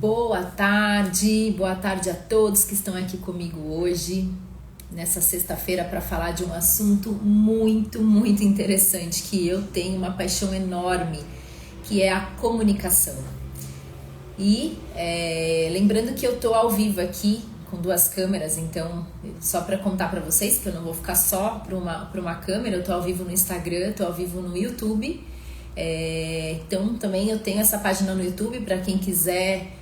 Boa tarde a todos que estão aqui comigo hoje, nessa sexta-feira, para falar de um assunto muito interessante, que eu tenho uma paixão enorme, que é a comunicação. E lembrando que eu tô ao vivo aqui, com 2 câmeras, então, só para contar para vocês, que eu não vou ficar só para uma câmera, eu tô ao vivo no Instagram, tô ao vivo no YouTube. Então também eu tenho essa página no YouTube para quem quiser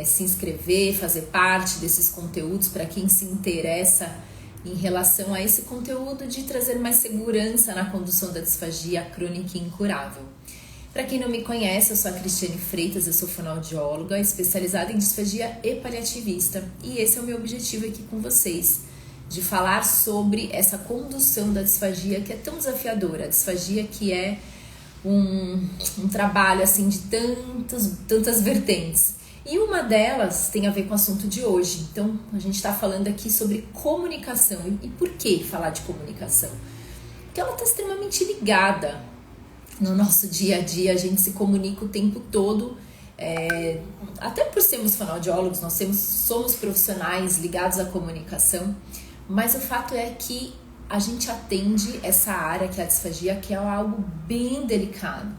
se inscrever, fazer parte desses conteúdos, para quem se interessa em relação a esse conteúdo de trazer mais segurança na condução da disfagia crônica e incurável. Para quem não me conhece, eu sou a Cristiane Freitas, eu sou fonoaudióloga especializada em disfagia e paliativista, e esse é o meu objetivo aqui com vocês, de falar sobre essa condução da disfagia que é tão desafiadora, a disfagia que é um trabalho assim de tantas vertentes. E uma delas tem a ver com o assunto de hoje. Então, a gente está falando aqui sobre comunicação. E por que falar de comunicação? Porque ela está extremamente ligada no nosso dia a dia, a gente se comunica o tempo todo. Até por sermos fonoaudiólogos, nós somos profissionais ligados à comunicação, mas o fato é que a gente atende essa área que é a disfagia, que é algo bem delicado,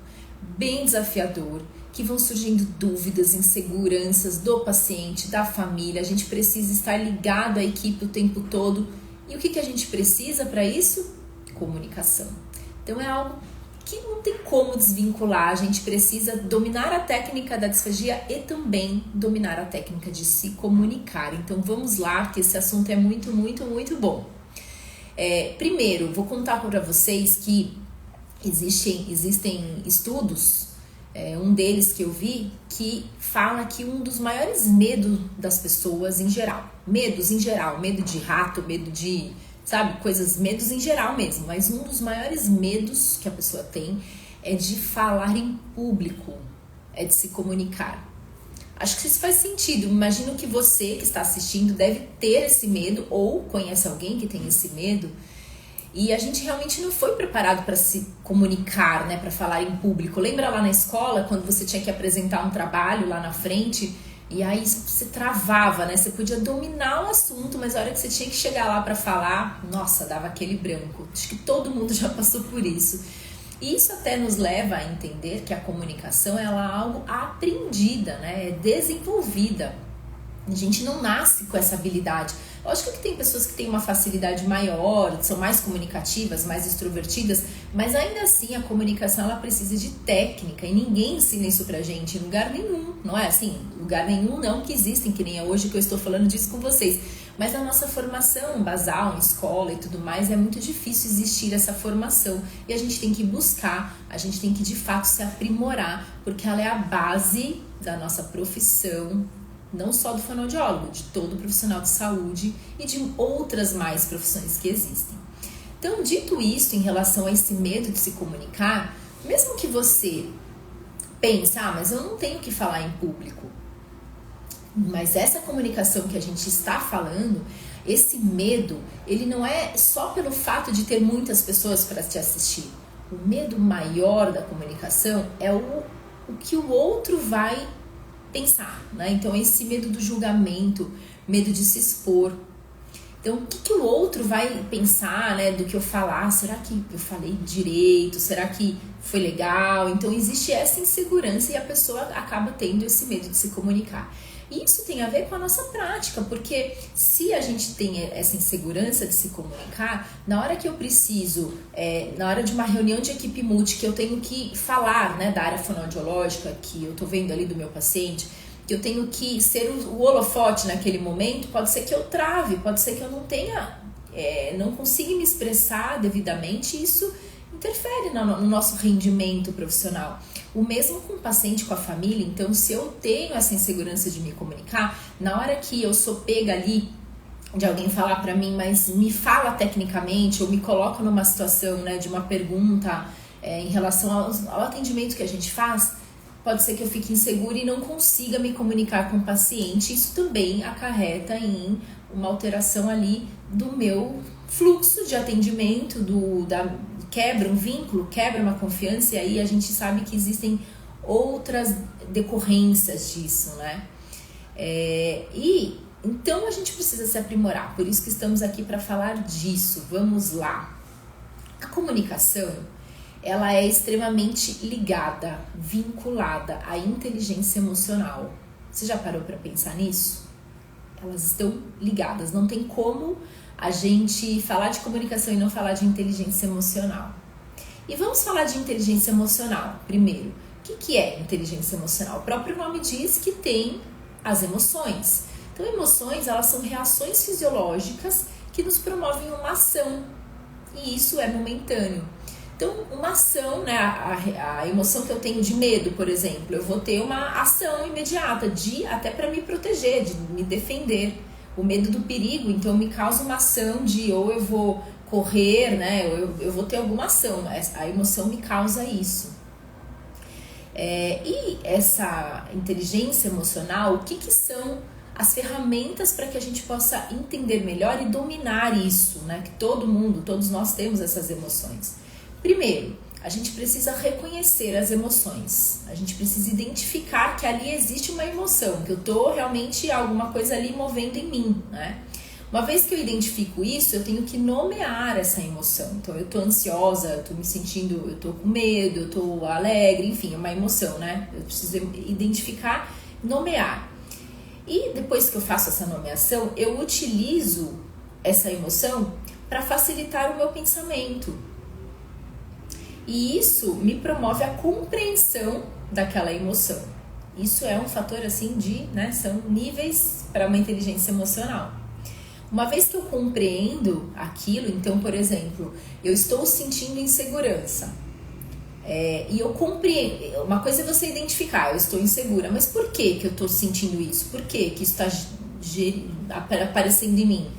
bem desafiador, que vão surgindo dúvidas, inseguranças do paciente, da família. A gente precisa estar ligado à equipe o tempo todo. E o que a gente precisa para isso? Comunicação. Então é algo que não tem como desvincular. A gente precisa dominar a técnica da disfagia e também dominar a técnica de se comunicar. Então vamos lá, que esse assunto é muito bom. Primeiro, vou contar para vocês que existem estudos, um deles que eu vi, que fala que um dos maiores medos das pessoas em geral, medo de rato, medo de, medos em geral mesmo, mas um dos maiores medos que a pessoa tem é de falar em público, é de se comunicar. Acho que isso faz sentido. Imagino que você que está assistindo deve ter esse medo ou conhece alguém que tem esse medo. E a gente realmente não foi preparado para se comunicar, né, para falar em público. Lembra lá na escola, quando você tinha que apresentar um trabalho lá na frente e aí você travava, né? Você podia dominar o assunto, mas a hora que você tinha que chegar lá para falar, nossa, dava aquele branco. Acho que todo mundo já passou por isso. E isso até nos leva a entender que a comunicação ela é algo aprendida, né? É desenvolvida. A gente não nasce com essa habilidade. Lógico que tem pessoas que têm uma facilidade maior, são mais comunicativas, mais extrovertidas, mas ainda assim a comunicação ela precisa de técnica e ninguém ensina isso pra gente em lugar nenhum, não é assim? Lugar nenhum não que existem, que nem é hoje que eu estou falando disso com vocês. Mas a nossa formação basal, em escola e tudo mais, é muito difícil existir essa formação. E a gente tem que buscar, a gente tem que de fato se aprimorar, porque ela é a base da nossa profissão, não só do fonoaudiólogo, de todo profissional de saúde e de outras mais profissões que existem. Então, dito isso, em relação a esse medo de se comunicar, mesmo que você pense, mas eu não tenho que falar em público, mas essa comunicação que a gente está falando, esse medo, ele não é só pelo fato de ter muitas pessoas para te assistir. O medo maior da comunicação é o que o outro vai pensar, né? Então esse medo do julgamento, medo de se expor. Então o que o outro vai pensar, né, do que eu falar? Será que eu falei direito? Será que foi legal? Então existe essa insegurança e a pessoa acaba tendo esse medo de se comunicar. E isso tem a ver com a nossa prática, porque se a gente tem essa insegurança de se comunicar, na hora que eu preciso, na hora de uma reunião de equipe multi, que eu tenho que falar, né, da área fonoaudiológica, que eu tô vendo ali do meu paciente, que eu tenho que ser o holofote naquele momento, pode ser que eu trave, pode ser que eu não tenha, não consiga me expressar devidamente, e isso interfere no nosso rendimento profissional. O mesmo com o paciente, com a família. Então, se eu tenho essa insegurança de me comunicar, na hora que eu sou pega ali de alguém falar pra mim, mas me fala tecnicamente, ou me coloca numa situação, né, de uma pergunta em relação ao atendimento que a gente faz, pode ser que eu fique insegura e não consiga me comunicar com o paciente. Isso também acarreta em uma alteração ali do meu fluxo de atendimento, quebra um vínculo, quebra uma confiança, e aí a gente sabe que existem outras decorrências disso, né? E então a gente precisa se aprimorar, por isso que estamos aqui para falar disso. Vamos lá. A comunicação, ela é extremamente ligada, vinculada à inteligência emocional. Você já parou para pensar nisso? Elas estão ligadas, não tem como a gente falar de comunicação e não falar de inteligência emocional. E vamos falar de inteligência emocional primeiro. O que é inteligência emocional? O próprio nome diz que tem as emoções. Então, emoções, elas são reações fisiológicas que nos promovem uma ação. E isso é momentâneo. Então, uma ação, né, a emoção que eu tenho de medo, por exemplo, eu vou ter uma ação imediata, até para me proteger, de me defender. O medo do perigo, então, me causa uma ação de ou eu vou correr, né, ou eu vou ter alguma ação. A emoção me causa isso. E essa inteligência emocional, o que são as ferramentas para que a gente possa entender melhor e dominar isso, né? Que todos nós temos essas emoções. Primeiro, a gente precisa reconhecer as emoções. A gente precisa identificar que ali existe uma emoção, que eu tô realmente alguma coisa ali movendo em mim, né? Uma vez que eu identifico isso, eu tenho que nomear essa emoção. Então, eu tô ansiosa, eu tô me sentindo, eu tô com medo, eu tô alegre, enfim, é uma emoção, né? Eu preciso identificar, nomear. E depois que eu faço essa nomeação, eu utilizo essa emoção para facilitar o meu pensamento. E isso me promove a compreensão daquela emoção. Isso é um fator assim né, são níveis para uma inteligência emocional. Uma vez que eu compreendo aquilo, então, por exemplo, eu estou sentindo insegurança. E eu compreendo. Uma coisa é você identificar, eu estou insegura, mas por que eu estou sentindo isso? Por que isso está aparecendo em mim?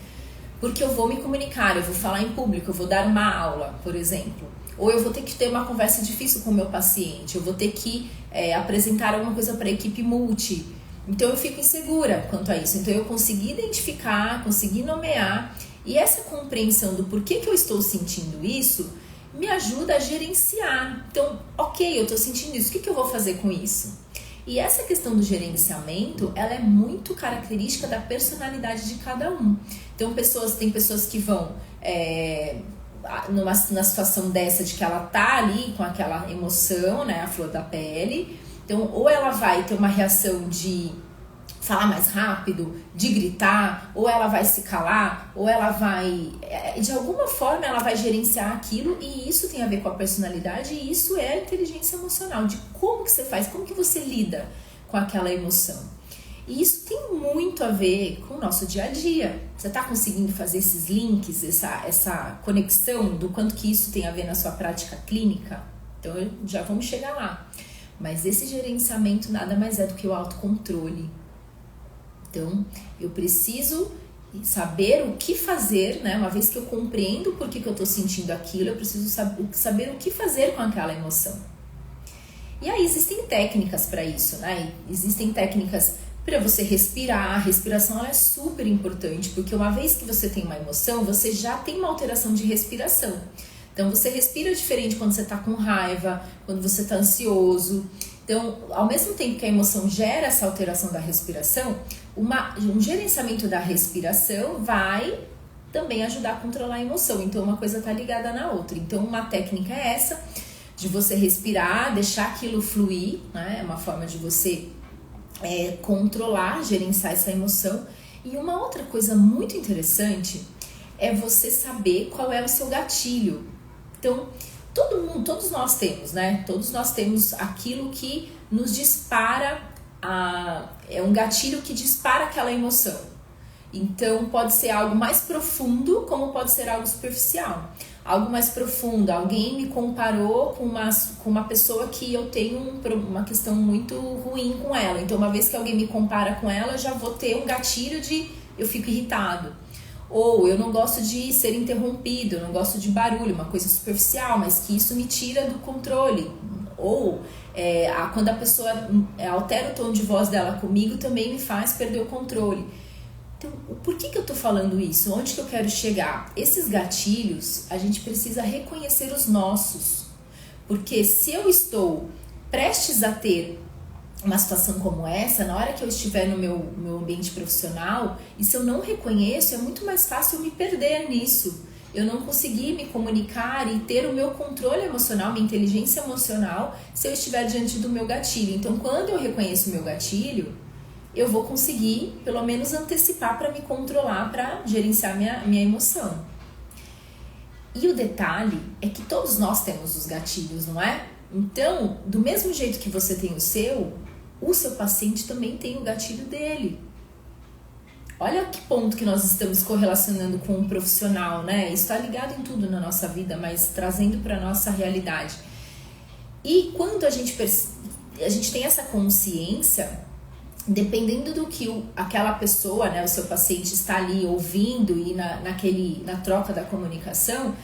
Porque eu vou me comunicar, eu vou falar em público, eu vou dar uma aula, por exemplo. Ou eu vou ter que ter uma conversa difícil com o meu paciente, eu vou ter que apresentar alguma coisa para a equipe multi. Então eu fico insegura quanto a isso. Então eu consegui identificar, consegui nomear, e essa compreensão do porquê que eu estou sentindo isso me ajuda a gerenciar. Então, ok, eu estou sentindo isso, o que eu vou fazer com isso? E essa questão do gerenciamento, ela é muito característica da personalidade de cada um. Então, tem pessoas que vão, numa situação dessa, de que ela tá ali com aquela emoção, né, a flor da pele. Então, ou ela vai ter uma reação de falar mais rápido, de gritar, ou ela vai se calar, ou ela vai, de alguma forma ela vai gerenciar aquilo, e isso tem a ver com a personalidade, e isso é a inteligência emocional, de como que você faz, como que você lida com aquela emoção. E isso tem muito a ver com o nosso dia a dia. Você está conseguindo fazer esses links, essa conexão do quanto que isso tem a ver na sua prática clínica? Então já vamos chegar lá. Mas esse gerenciamento nada mais é do que o autocontrole. Então, eu preciso saber o que fazer, né? Uma vez que eu compreendo por que eu estou sentindo aquilo, eu preciso saber o que fazer com aquela emoção. E aí existem técnicas para isso, né? Existem técnicas para você respirar. A respiração ela é super importante, porque uma vez que você tem uma emoção, você já tem uma alteração de respiração. Então, você respira diferente quando você está com raiva, quando você está ansioso. Então, ao mesmo tempo que a emoção gera essa alteração da respiração, um gerenciamento da respiração vai também ajudar a controlar a emoção. Então, uma coisa está ligada na outra. Então, uma técnica é essa, de você respirar, deixar aquilo fluir, né? É uma forma de você controlar, gerenciar essa emoção. E uma outra coisa muito interessante é você saber qual é o seu gatilho. Então, todos nós temos, né? Todos nós temos aquilo que nos dispara, é um gatilho que dispara aquela emoção. Então, pode ser algo mais profundo, como pode ser algo superficial. Algo mais profundo, alguém me comparou com uma pessoa que eu tenho uma questão muito ruim com ela. Então, uma vez que alguém me compara com ela, eu já vou ter um gatilho de eu fico irritado. Ou eu não gosto de ser interrompido, eu não gosto de barulho, uma coisa superficial, mas que isso me tira do controle. Ou quando a pessoa altera o tom de voz dela comigo, também me faz perder o controle. Então, por que eu tô falando isso? Onde que eu quero chegar? Esses gatilhos, a gente precisa reconhecer os nossos. Porque se eu estou prestes a ter uma situação como essa, na hora que eu estiver no meu ambiente profissional, e se eu não reconheço, é muito mais fácil eu me perder nisso. Eu não conseguir me comunicar e ter o meu controle emocional, minha inteligência emocional, se eu estiver diante do meu gatilho. Então, quando eu reconheço o meu gatilho, eu vou conseguir, pelo menos, antecipar para me controlar, para gerenciar minha emoção. E o detalhe é que todos nós temos os gatilhos, não é? Então, do mesmo jeito que você tem o seu paciente também tem o gatilho dele. Olha que ponto que nós estamos correlacionando com um profissional, né? Isso está ligado em tudo na nossa vida, mas trazendo para a nossa realidade. E quando a gente tem essa consciência, dependendo do que aquela pessoa, né, o seu paciente está ali ouvindo e na troca da comunicação,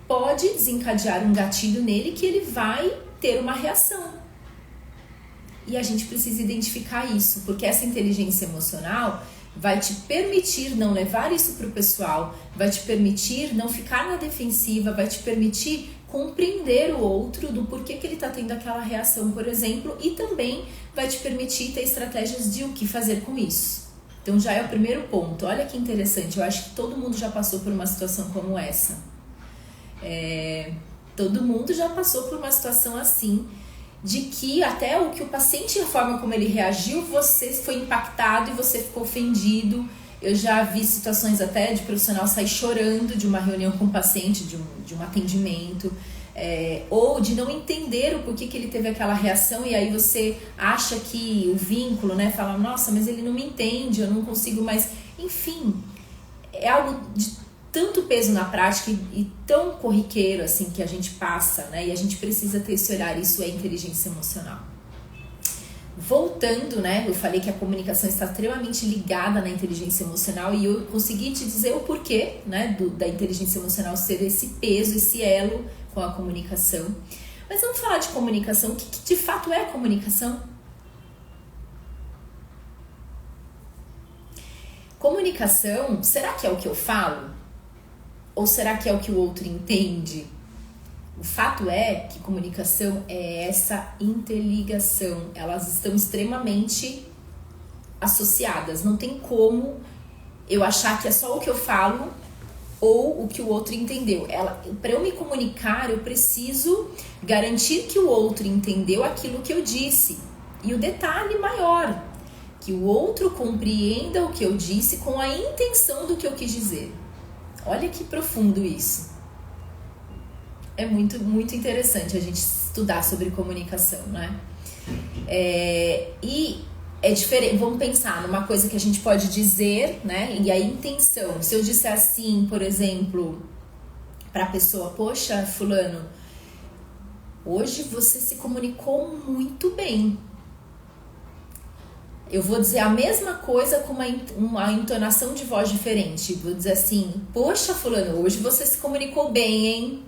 pode desencadear um gatilho nele que ele vai ter uma reação. E a gente precisa identificar isso, porque essa inteligência emocional vai te permitir não levar isso para o pessoal, vai te permitir não ficar na defensiva, vai te permitir compreender o outro do porquê que ele está tendo aquela reação, por exemplo, e também vai te permitir ter estratégias de o que fazer com isso. Então já é o primeiro ponto. Olha que interessante, eu acho que todo mundo já passou por uma situação como essa. Todo mundo já passou por uma situação assim, de que até o que o paciente, a forma como ele reagiu, você foi impactado e você ficou ofendido. Eu já vi situações até de profissional sair chorando de uma reunião com o paciente, de um atendimento, ou de não entender o porquê que ele teve aquela reação, e aí você acha que o vínculo, né, fala, nossa, mas ele não me entende, eu não consigo mais... Enfim, é algo de tanto peso na prática e tão corriqueiro assim que a gente passa, né? E a gente precisa ter esse olhar, isso é inteligência emocional. Voltando, né? Eu falei que a comunicação está extremamente ligada na inteligência emocional e eu consegui te dizer o porquê, né? Da inteligência emocional ser esse peso, esse elo com a comunicação. Mas vamos falar de comunicação. O que de fato é comunicação? Comunicação, será que é o que eu falo? Ou será que é o que o outro entende? O fato é que comunicação é essa interligação. Elas estão extremamente associadas. Não tem como eu achar que é só o que eu falo ou o que o outro entendeu. Para eu me comunicar, eu preciso garantir que o outro entendeu aquilo que eu disse. E o detalhe maior, que o outro compreenda o que eu disse com a intenção do que eu quis dizer. Olha que profundo isso. É muito, muito interessante a gente estudar sobre comunicação, né? E é diferente, vamos pensar numa coisa que a gente pode dizer, né? E a intenção. Se eu disser assim, por exemplo, para a pessoa, poxa, fulano, hoje você se comunicou muito bem. Eu vou dizer a mesma coisa com uma entonação de voz diferente. Vou dizer assim, poxa, fulano, hoje você se comunicou bem, hein?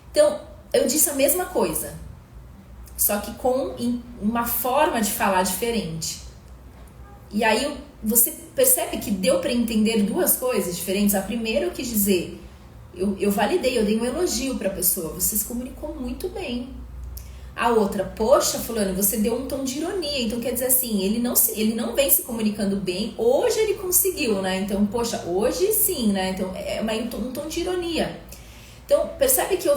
Então, eu disse a mesma coisa, só que com uma forma de falar diferente. E aí, você percebe que deu para entender duas coisas diferentes? A primeira eu quis dizer, eu validei, eu dei um elogio para a pessoa. Você se comunicou muito bem. A outra, poxa, fulano, você deu um tom de ironia. Então, quer dizer assim, ele não vem se comunicando bem. Hoje ele conseguiu, né? Então, poxa, hoje sim, né? Então, é um tom de ironia. Então, percebe que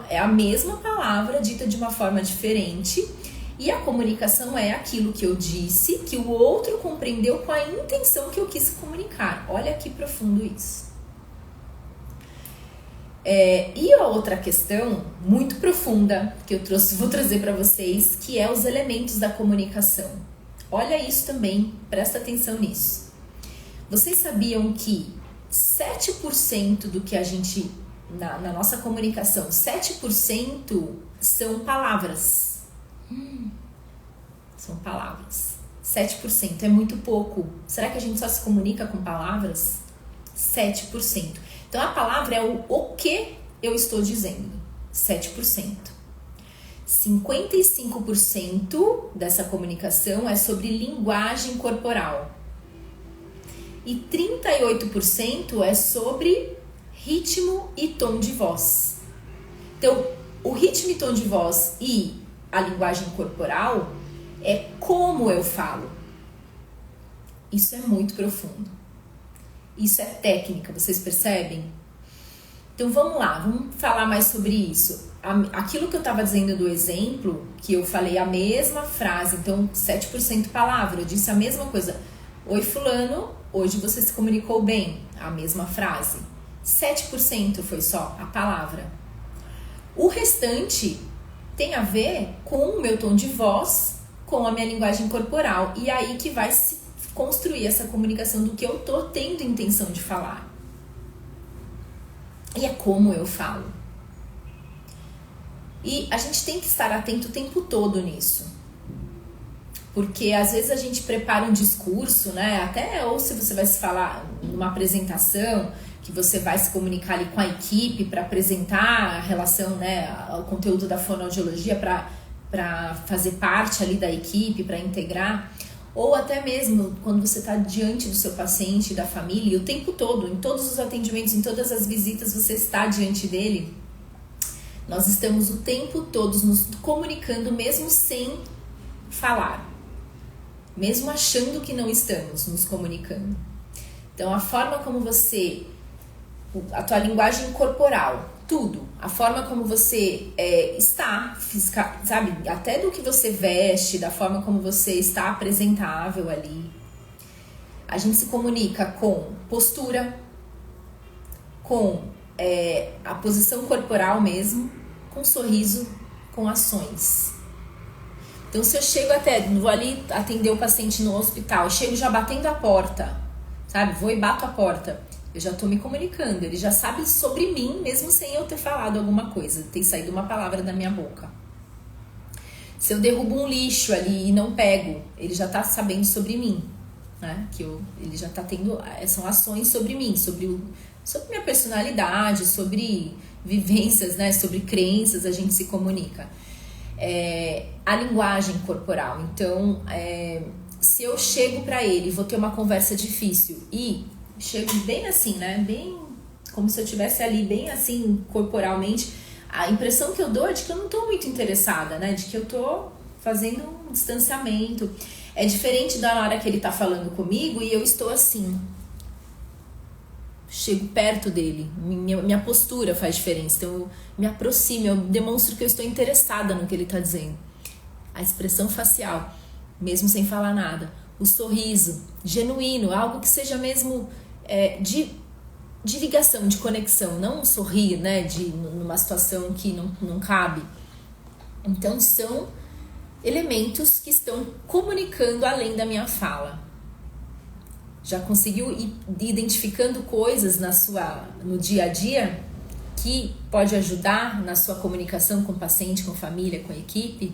é a mesma palavra dita de uma forma diferente. E a comunicação é aquilo que eu disse, que o outro compreendeu com a intenção que eu quis comunicar. Olha que profundo isso. E a outra questão muito profunda que eu vou trazer para vocês, que é os elementos da comunicação. Olha isso também, presta atenção nisso. Vocês sabiam que 7% do que a gente, na nossa comunicação, 7% são palavras. São palavras. 7% é muito pouco. Será que a gente só se comunica com palavras? 7%. Então, a palavra é o que eu estou dizendo, 7%. 55% dessa comunicação é sobre linguagem corporal. E 38% é sobre ritmo e tom de voz. Então, o ritmo e tom de voz e a linguagem corporal é como eu falo. Isso é muito profundo. Isso é técnica, vocês percebem? Então vamos lá, vamos falar mais sobre isso. Aquilo que eu estava dizendo do exemplo, que eu falei a mesma frase, então 7% palavra, eu disse a mesma coisa. Oi fulano, hoje você se comunicou bem, a mesma frase. 7% foi só a palavra. O restante tem a ver com o meu tom de voz, com a minha linguagem corporal. E aí que vai se construir essa comunicação do que eu tô tendo intenção de falar. E é como eu falo. E a gente tem que estar atento o tempo todo nisso. Porque às vezes a gente prepara um discurso, né? Até ou se você vai se falar numa apresentação, que você vai se comunicar ali com a equipe para apresentar a relação, né? O conteúdo da fonoaudiologia para fazer parte ali da equipe, para integrar. Ou até mesmo quando você está diante do seu paciente, da família, e o tempo todo, em todos os atendimentos, em todas as visitas, você está diante dele. Nós estamos o tempo todo nos comunicando, mesmo sem falar. Mesmo achando que não estamos nos comunicando. Então, a forma como você... A tua linguagem corporal, tudo. A forma como você está, sabe? Até do que você veste, da forma como você está apresentável ali. A gente se comunica com postura, com a posição corporal mesmo, com sorriso, com ações. Então, se eu chego vou ali atender o paciente no hospital, chego já batendo a porta, sabe? Vou e bato a porta. Eu já tô me comunicando, ele já sabe sobre mim, mesmo sem eu ter falado alguma coisa, ter saído uma palavra da minha boca. Se eu derrubo um lixo ali e não pego, ele já tá sabendo sobre mim, né? Ele já tá tendo, são ações sobre mim, sobre minha personalidade, sobre vivências, né? Sobre crenças, a gente se comunica. A linguagem corporal. Então, se eu chego pra ele, vou ter uma conversa difícil e chego bem assim, né? Bem como se eu estivesse ali, bem assim, corporalmente. A impressão que eu dou é de que eu não tô muito interessada, né? De que eu tô fazendo um distanciamento. É diferente da hora que ele tá falando comigo e eu estou assim. Chego perto dele. Minha postura faz diferença. Então eu me aproximo, eu demonstro que eu estou interessada no que ele tá dizendo. A expressão facial, mesmo sem falar nada. O sorriso, genuíno, algo que seja mesmo de ligação, de conexão, não um sorrir, né, numa situação que não cabe. Então são elementos que estão comunicando além da minha fala. Já conseguiu ir identificando coisas no dia a dia que pode ajudar na sua comunicação com o paciente, com a família, com a equipe?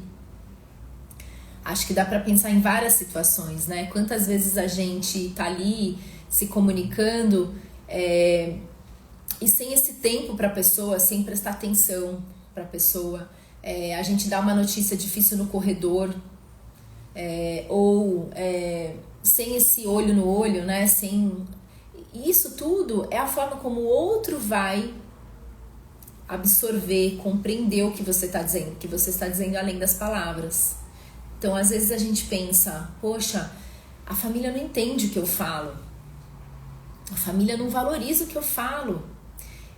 Acho que dá para pensar em várias situações, né? Quantas vezes a gente tá ali se comunicando e sem esse tempo para a pessoa, sem prestar atenção para a pessoa. A gente dá uma notícia difícil no corredor ou sem esse olho no olho, né? Isso tudo é a forma como o outro vai absorver, compreender o que você está dizendo, que você está dizendo além das palavras. Então, às vezes a gente pensa, poxa, a família não entende o que eu falo. A família não valoriza o que eu falo.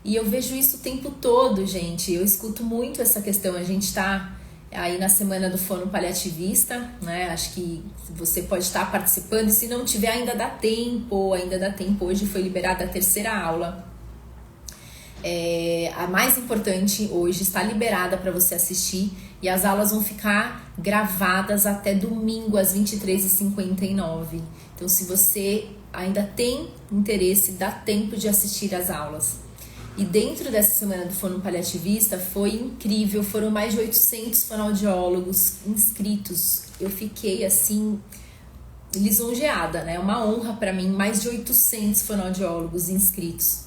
E eu vejo isso o tempo todo, gente. Eu escuto muito essa questão. A gente está aí na semana do fono paliativista, né? Acho que você pode estar participando. E se não tiver, ainda dá tempo. Hoje foi liberada a terceira aula. A mais importante hoje está liberada para você assistir. E as aulas vão ficar gravadas até domingo às 23h59. Então, se você ainda tem interesse, dá tempo de assistir às aulas. E dentro dessa semana do fono paliativista foi incrível, foram mais de 800 fonoaudiólogos inscritos. Eu fiquei assim lisonjeada, né? Uma honra para mim, mais de 800 fonoaudiólogos inscritos.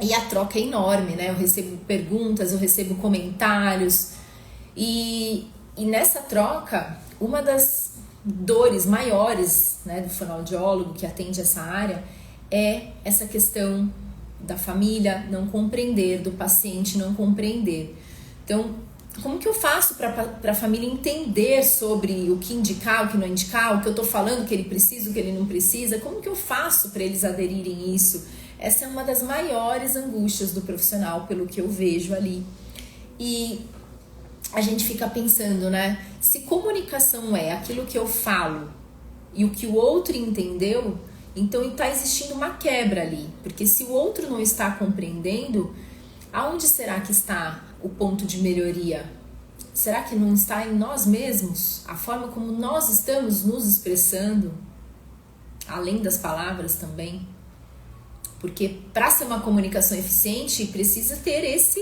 E a troca é enorme, né? Eu recebo perguntas, eu recebo comentários. E nessa troca, uma das dores maiores, né, do fonoaudiólogo que atende essa área é essa questão da família não compreender, do paciente não compreender. Então, Como que eu faço para a família entender sobre o que indicar, o que não indicar, o que eu tô falando, o que ele precisa, o que ele não precisa? Como que eu faço para eles aderirem a isso? Essa é uma das maiores angústias do profissional, pelo que eu vejo ali. E a gente fica pensando, né? Se comunicação é aquilo que eu falo e o que o outro entendeu, então está existindo uma quebra ali. Porque se o outro não está compreendendo, aonde será que está o ponto de melhoria? Será que não está em nós mesmos? A forma como nós estamos nos expressando, além das palavras também? Porque para ser uma comunicação eficiente, precisa ter esse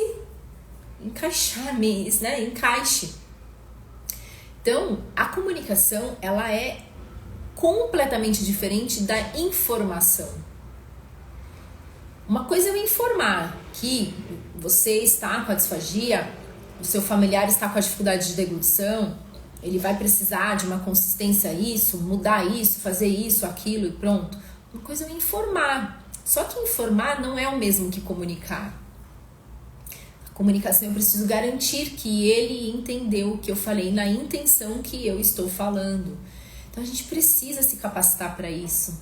encaixe. Então, a comunicação, ela é completamente diferente da informação. Uma coisa é eu informar que você está com a disfagia, o seu familiar está com a dificuldade de deglutição, ele vai precisar de uma consistência a isso, mudar isso, fazer isso, aquilo e pronto. Uma coisa é eu informar. Só que informar não é o mesmo que comunicar. A comunicação eu preciso garantir que ele entendeu o que eu falei na intenção que eu estou falando. Então a gente precisa se capacitar para isso.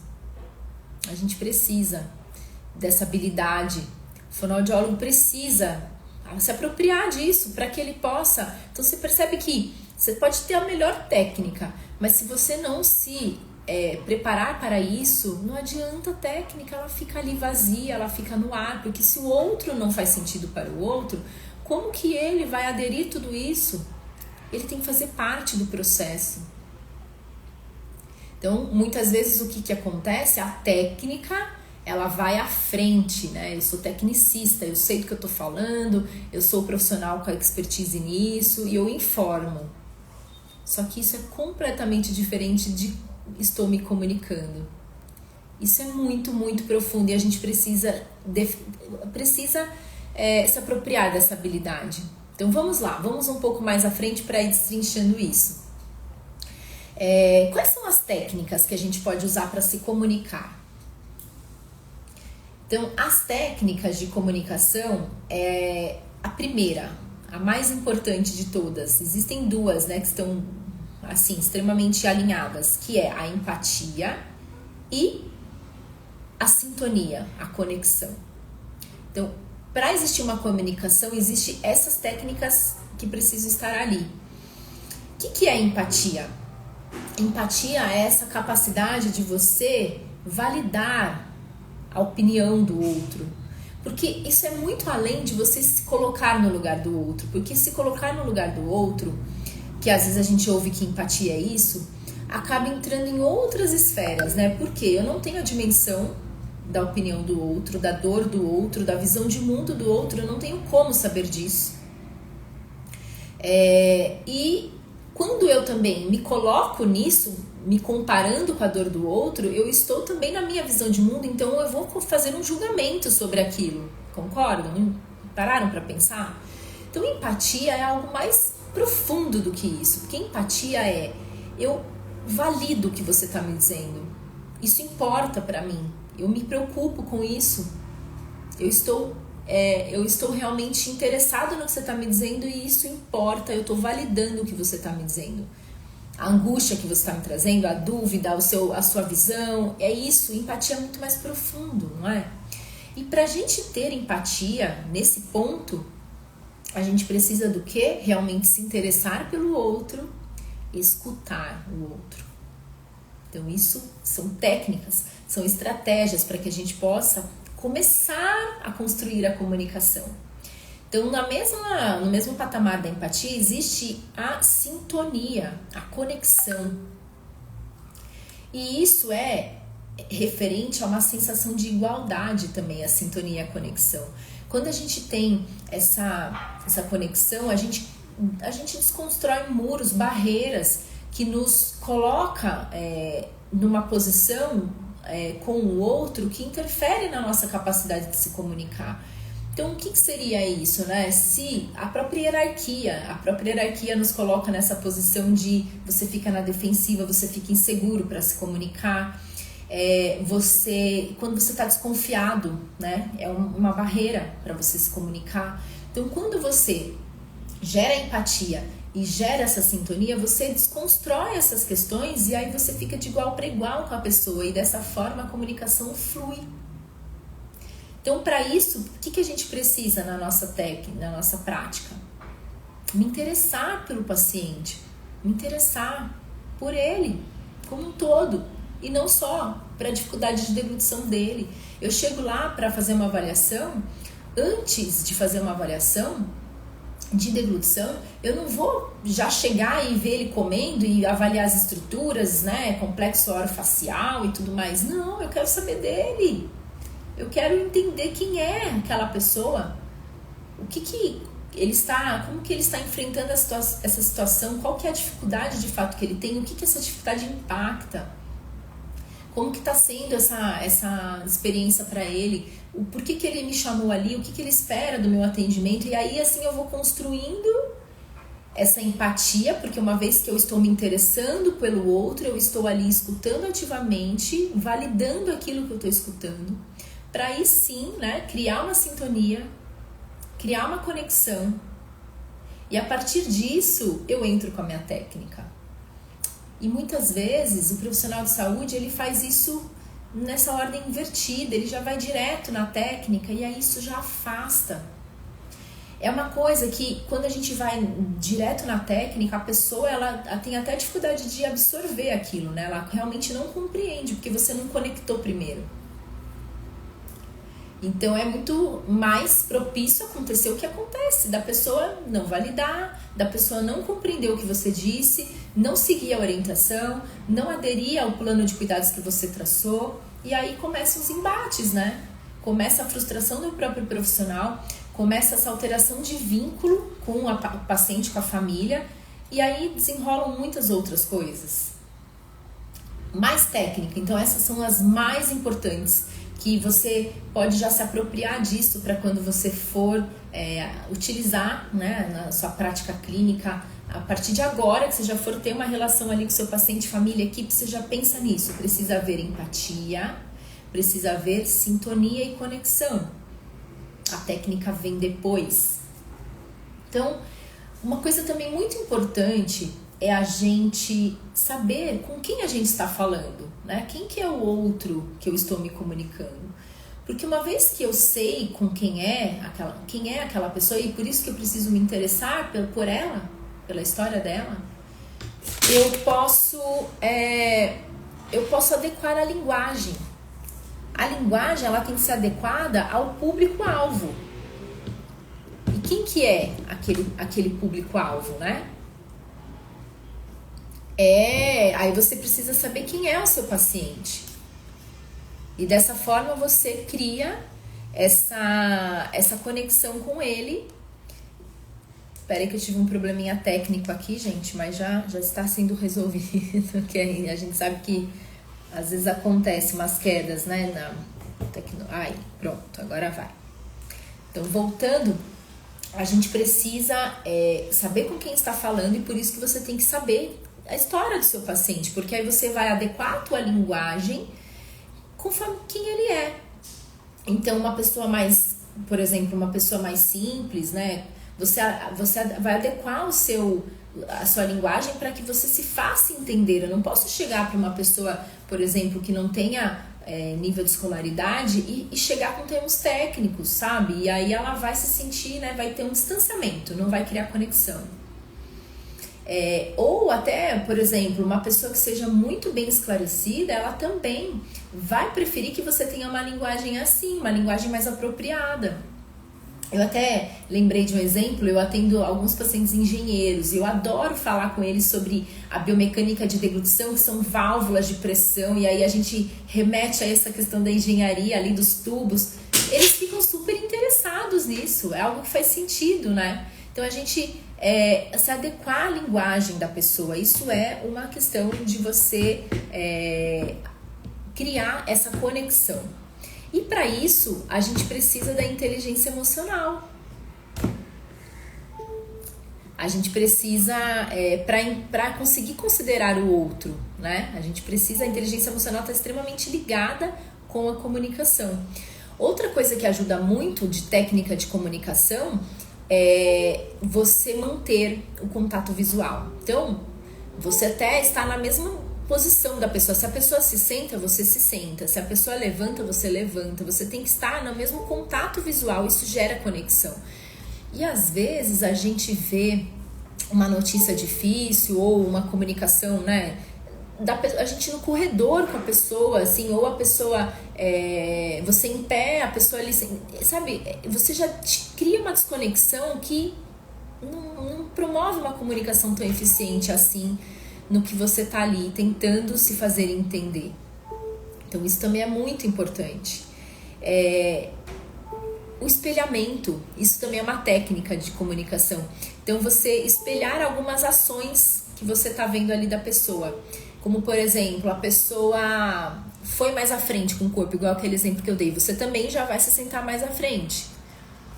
A gente precisa dessa habilidade. O fonoaudiólogo precisa se apropriar disso para que ele possa. Então você percebe que você pode ter a melhor técnica, mas se você não se preparar para isso, não adianta a técnica, ela fica ali vazia, ela fica no ar, porque se o outro não faz sentido para o outro, como que ele vai aderir tudo isso? Ele tem que fazer parte do processo. Então, muitas vezes o que acontece? A técnica, ela vai à frente, né? Eu sou tecnicista, eu sei do que eu tô falando, eu sou profissional com a expertise nisso e eu informo. Só que isso é completamente diferente de estou me comunicando. Isso é muito, muito profundo e a gente precisa se apropriar dessa habilidade. Então vamos lá, vamos um pouco mais à frente para ir destrinchando isso. Quais são as técnicas que a gente pode usar para se comunicar? Então, as técnicas de comunicação a primeira, a mais importante de todas. Existem duas, né, que estão assim, extremamente alinhadas, que é a empatia e a sintonia, a conexão. Então, para existir uma comunicação, existem essas técnicas que precisam estar ali. O que é empatia? Empatia é essa capacidade de você validar a opinião do outro. Porque isso é muito além de você se colocar no lugar do outro. Porque se colocar no lugar do outro, que às vezes a gente ouve que empatia é isso, acaba entrando em outras esferas, né? Porque eu não tenho a dimensão da opinião do outro, da dor do outro, da visão de mundo do outro, eu não tenho como saber disso. E quando eu também me coloco nisso, me comparando com a dor do outro, eu estou também na minha visão de mundo, então eu vou fazer um julgamento sobre aquilo. Concordam? Pararam para pensar? Então, empatia é algo mais profundo do que isso, porque empatia é eu valido o que você está me dizendo, isso importa para mim, eu me preocupo com isso, eu estou realmente interessado no que você está me dizendo e isso importa, eu estou validando o que você está me dizendo, a angústia que você está me trazendo, a dúvida, a sua visão, é isso, empatia é muito mais profundo, não é? E para a gente ter empatia nesse ponto, a gente precisa do quê? Realmente se interessar pelo outro, escutar o outro. Então isso são técnicas, são estratégias para que a gente possa começar a construir a comunicação. Então no mesmo patamar da empatia existe a sintonia, a conexão. E isso é referente a uma sensação de igualdade também, a sintonia e a conexão. Quando a gente tem essa conexão, a gente desconstrói muros, barreiras que nos coloca numa posição com o outro que interfere na nossa capacidade de se comunicar. Então, o que seria isso, né? Se a própria hierarquia nos coloca nessa posição de você fica na defensiva, você fica inseguro para se comunicar. Quando você está desconfiado, né? É uma barreira para você se comunicar. Então, quando você gera empatia e gera essa sintonia, você desconstrói essas questões e aí você fica de igual para igual com a pessoa e dessa forma a comunicação flui. Então, para isso, o que a gente precisa na nossa técnica, na nossa prática? Me interessar pelo paciente, me interessar por ele como um todo e não só para a dificuldade de deglutição dele. Eu chego lá para fazer uma avaliação, antes de fazer uma avaliação de deglutição, eu não vou já chegar e ver ele comendo e avaliar as estruturas, né, complexo orofacial e tudo mais. Não, eu quero saber dele. Eu quero entender quem é aquela pessoa, o que ele está, como que ele está enfrentando essa situação, qual que é a dificuldade de fato que ele tem, o que essa dificuldade impacta, como que está sendo essa experiência para ele, por que ele me chamou ali, o que ele espera do meu atendimento, e aí assim eu vou construindo essa empatia, porque uma vez que eu estou me interessando pelo outro, eu estou ali escutando ativamente, validando aquilo que eu estou escutando, para aí sim, né, criar uma sintonia, criar uma conexão, e a partir disso eu entro com a minha técnica. E muitas vezes o profissional de saúde ele faz isso nessa ordem invertida, ele já vai direto na técnica e aí isso já afasta. É uma coisa que quando a gente vai direto na técnica, a pessoa ela tem até dificuldade de absorver aquilo, né? Ela realmente não compreende porque você não conectou primeiro. Então é muito mais propício acontecer o que acontece, da pessoa não validar, da pessoa não compreender o que você disse, não seguir a orientação, não aderir ao plano de cuidados que você traçou, e aí começam os embates, né? Começa a frustração do próprio profissional, começa essa alteração de vínculo com o paciente, com a família, e aí desenrolam muitas outras coisas. Mais técnica, então essas são as mais importantes, que você pode já se apropriar disso para quando você for utilizar, né, na sua prática clínica, a partir de agora, que você já for ter uma relação ali com seu paciente, família, equipe, você já pensa nisso. Precisa haver empatia, precisa haver sintonia e conexão. A técnica vem depois. Então, uma coisa também muito importante é a gente saber com quem a gente está falando, né? Quem que é o outro que eu estou me comunicando? Porque uma vez que eu sei com quem é aquela pessoa, e por isso que eu preciso me interessar por ela, pela história dela, eu posso adequar a linguagem. A linguagem ela tem que ser adequada ao público-alvo. E quem que é aquele público-alvo, né? Aí você precisa saber quem é o seu paciente. E dessa forma você cria essa conexão com ele. Espera aí que eu tive um probleminha técnico aqui, gente, mas já está sendo resolvido. Que a gente sabe que às vezes acontece umas quedas, né? Ai, pronto, agora vai. Então, voltando, a gente precisa saber com quem está falando e por isso que você tem que saber a história do seu paciente, porque aí você vai adequar a tua linguagem conforme quem ele é. Então, uma pessoa mais, por exemplo, uma pessoa mais simples, né? Você vai adequar a sua linguagem para que você se faça entender. Eu não posso chegar para uma pessoa, por exemplo, que não tenha nível de escolaridade e chegar com termos técnicos, sabe? E aí ela vai se sentir, né? Vai ter um distanciamento, não vai criar conexão. Ou até, por exemplo, uma pessoa que seja muito bem esclarecida, ela também vai preferir que você tenha uma linguagem assim, uma linguagem mais apropriada. Eu até lembrei de um exemplo, eu atendo alguns pacientes engenheiros e eu adoro falar com eles sobre a biomecânica de deglutição, que são válvulas de pressão, e aí a gente remete a essa questão da engenharia ali dos tubos. Eles ficam super interessados nisso, é algo que faz sentido, né? Então a gente se adequar à linguagem da pessoa, isso é uma questão de você criar essa conexão. E para isso, a gente precisa da inteligência emocional. A gente precisa, para conseguir considerar o outro, né? A inteligência emocional está extremamente ligada com a comunicação. Outra coisa que ajuda muito de técnica de comunicação você manter o contato visual. Então, você até está na mesma posição da pessoa. Se a pessoa se senta, você se senta. Se a pessoa levanta, você levanta. Você tem que estar no mesmo contato visual. Isso gera conexão. E às vezes a gente vê uma notícia difícil ou uma comunicação, né? A gente no corredor com a pessoa, assim, ou a pessoa, você em pé, a pessoa ali, sabe? Você já cria uma desconexão que não promove uma comunicação tão eficiente assim no que você tá ali tentando se fazer entender. Então isso também é muito importante. O espelhamento, isso também é uma técnica de comunicação. Então você espelhar algumas ações que você tá vendo ali da pessoa. Como, por exemplo, a pessoa foi mais à frente com o corpo, igual aquele exemplo que eu dei. Você também já vai se sentar mais à frente.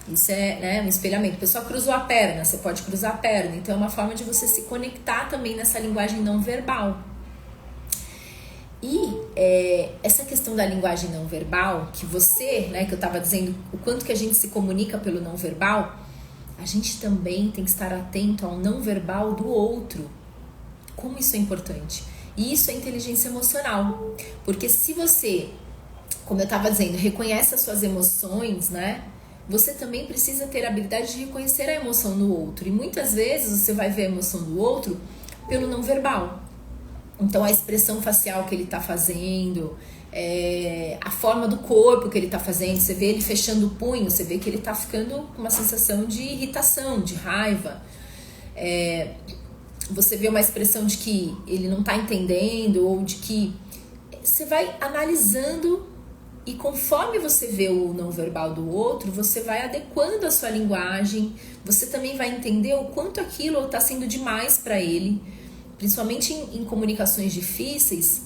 Isso é, né, um espelhamento. A pessoa cruzou a perna, você pode cruzar a perna. Então é uma forma de você se conectar também nessa linguagem não verbal. E essa questão da linguagem não verbal, que você, né, que eu estava dizendo, o quanto que a gente se comunica pelo não verbal, a gente também tem que estar atento ao não verbal do outro. Como isso é importante. E isso é inteligência emocional. Porque se você, como eu estava dizendo, reconhece as suas emoções, né? Você também precisa ter a habilidade de reconhecer a emoção no outro. E muitas vezes você vai ver a emoção do outro pelo não verbal. Então a expressão facial que ele está fazendo, a forma do corpo que ele está fazendo, você vê ele fechando o punho, você vê que ele está ficando com uma sensação de irritação, de raiva. Você vê uma expressão de que ele não está entendendo, ou de que você vai analisando, e conforme você vê o não verbal do outro, você vai adequando a sua linguagem, você também vai entender o quanto aquilo está sendo demais para ele, principalmente em comunicações difíceis.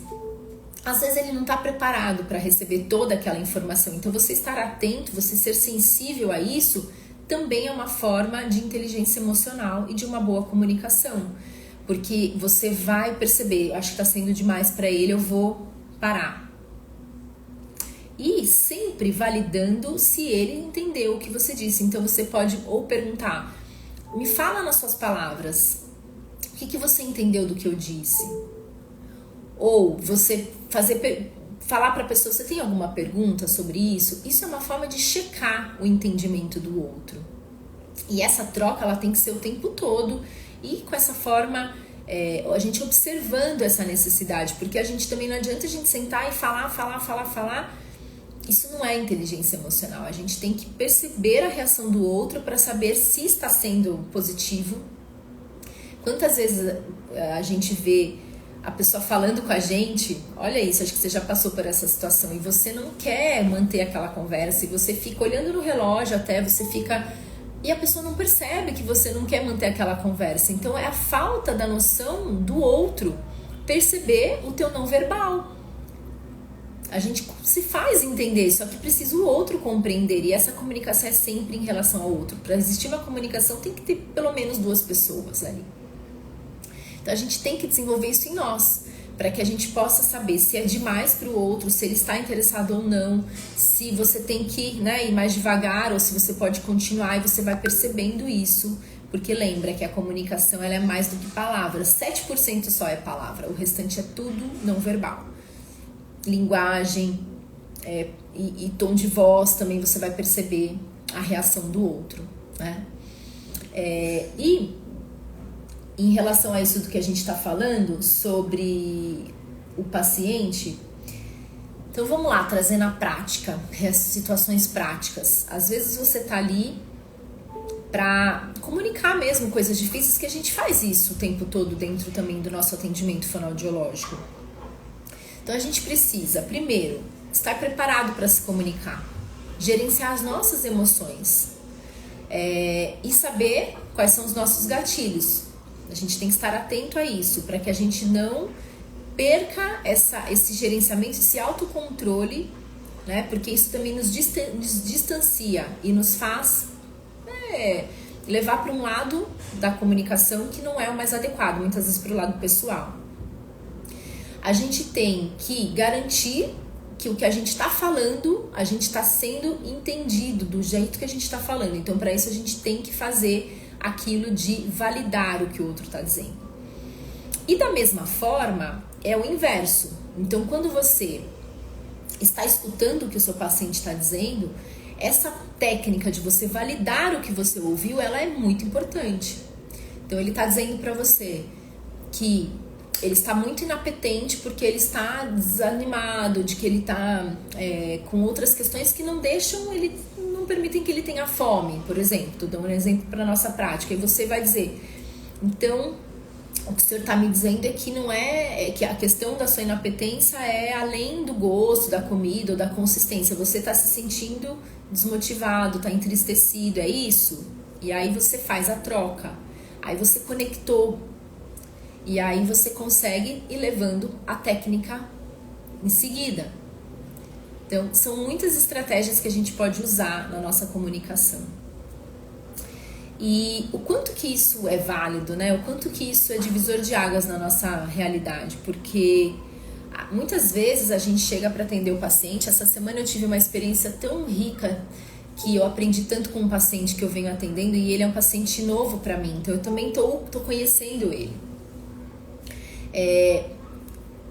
Às vezes ele não está preparado para receber toda aquela informação, então você estar atento, você ser sensível a isso, também é uma forma de inteligência emocional e de uma boa comunicação. Porque você vai perceber, acho que está sendo demais para ele, eu vou parar. E sempre validando se ele entendeu o que você disse. Então você pode ou perguntar, me fala nas suas palavras, o que você entendeu do que eu disse? Ou você falar para a pessoa, você tem alguma pergunta sobre isso? Isso é uma forma de checar o entendimento do outro. E essa troca, ela tem que ser o tempo todo. E com essa forma, a gente observando essa necessidade. Porque a gente também não adianta a gente sentar e falar. Isso não é inteligência emocional. A gente tem que perceber a reação do outro para saber se está sendo positivo. Quantas vezes a gente vê a pessoa falando com a gente, olha isso, acho que você já passou por essa situação, e você não quer manter aquela conversa, e você fica olhando no relógio até, você fica... E a pessoa não percebe que você não quer manter aquela conversa. Então é a falta da noção do outro perceber o teu não verbal. A gente se faz entender, só que precisa o outro compreender. E essa comunicação é sempre em relação ao outro. Para existir uma comunicação tem que ter pelo menos 2 pessoas ali. Então a gente tem que desenvolver isso em nós, para que a gente possa saber se é demais para o outro, se ele está interessado ou não, se você tem que, né, ir mais devagar ou se você pode continuar, e você vai percebendo isso, porque lembra que a comunicação ela é mais do que palavras, 7% só é palavra, o restante é tudo não verbal. Linguagem e tom de voz também você vai perceber a reação do outro, né? E em relação a isso do que a gente está falando sobre o paciente, então vamos lá, trazer na prática, situações práticas. Às vezes você está ali para comunicar mesmo coisas difíceis, que a gente faz isso o tempo todo dentro também do nosso atendimento fonoaudiológico. Então a gente precisa, primeiro, estar preparado para se comunicar, gerenciar as nossas emoções e saber quais são os nossos gatilhos. A gente tem que estar atento a isso, para que a gente não perca esse gerenciamento, esse autocontrole, né? Porque isso também nos distancia e nos faz levar para um lado da comunicação que não é o mais adequado, muitas vezes para o lado pessoal. A gente tem que garantir que o que a gente está falando, a gente está sendo entendido do jeito que a gente está falando. Então, para isso, a gente tem que fazer aquilo de validar o que o outro está dizendo. E da mesma forma, é o inverso. Então, quando você está escutando o que o seu paciente está dizendo, essa técnica de você validar o que você ouviu, ela é muito importante. Então, ele está dizendo para você que ele está muito inapetente porque ele está desanimado, de que ele está com outras questões que não permitem que ele tenha fome, por exemplo. Estou dando um exemplo para a nossa prática. E você vai dizer, então, o que o senhor está me dizendo é que não é que a questão da sua inapetência é além do gosto da comida ou da consistência. Você está se sentindo desmotivado, está entristecido, é isso? E aí você faz a troca. Aí você conectou. E aí você consegue ir levando a técnica em seguida. Então, são muitas estratégias que a gente pode usar na nossa comunicação. E o quanto que isso é válido, né? O quanto que isso é divisor de águas na nossa realidade. Porque muitas vezes a gente chega para atender o paciente. Essa semana eu tive uma experiência tão rica que eu aprendi tanto com um paciente que eu venho atendendo. E ele é um paciente novo para mim. Então, eu também tô conhecendo ele.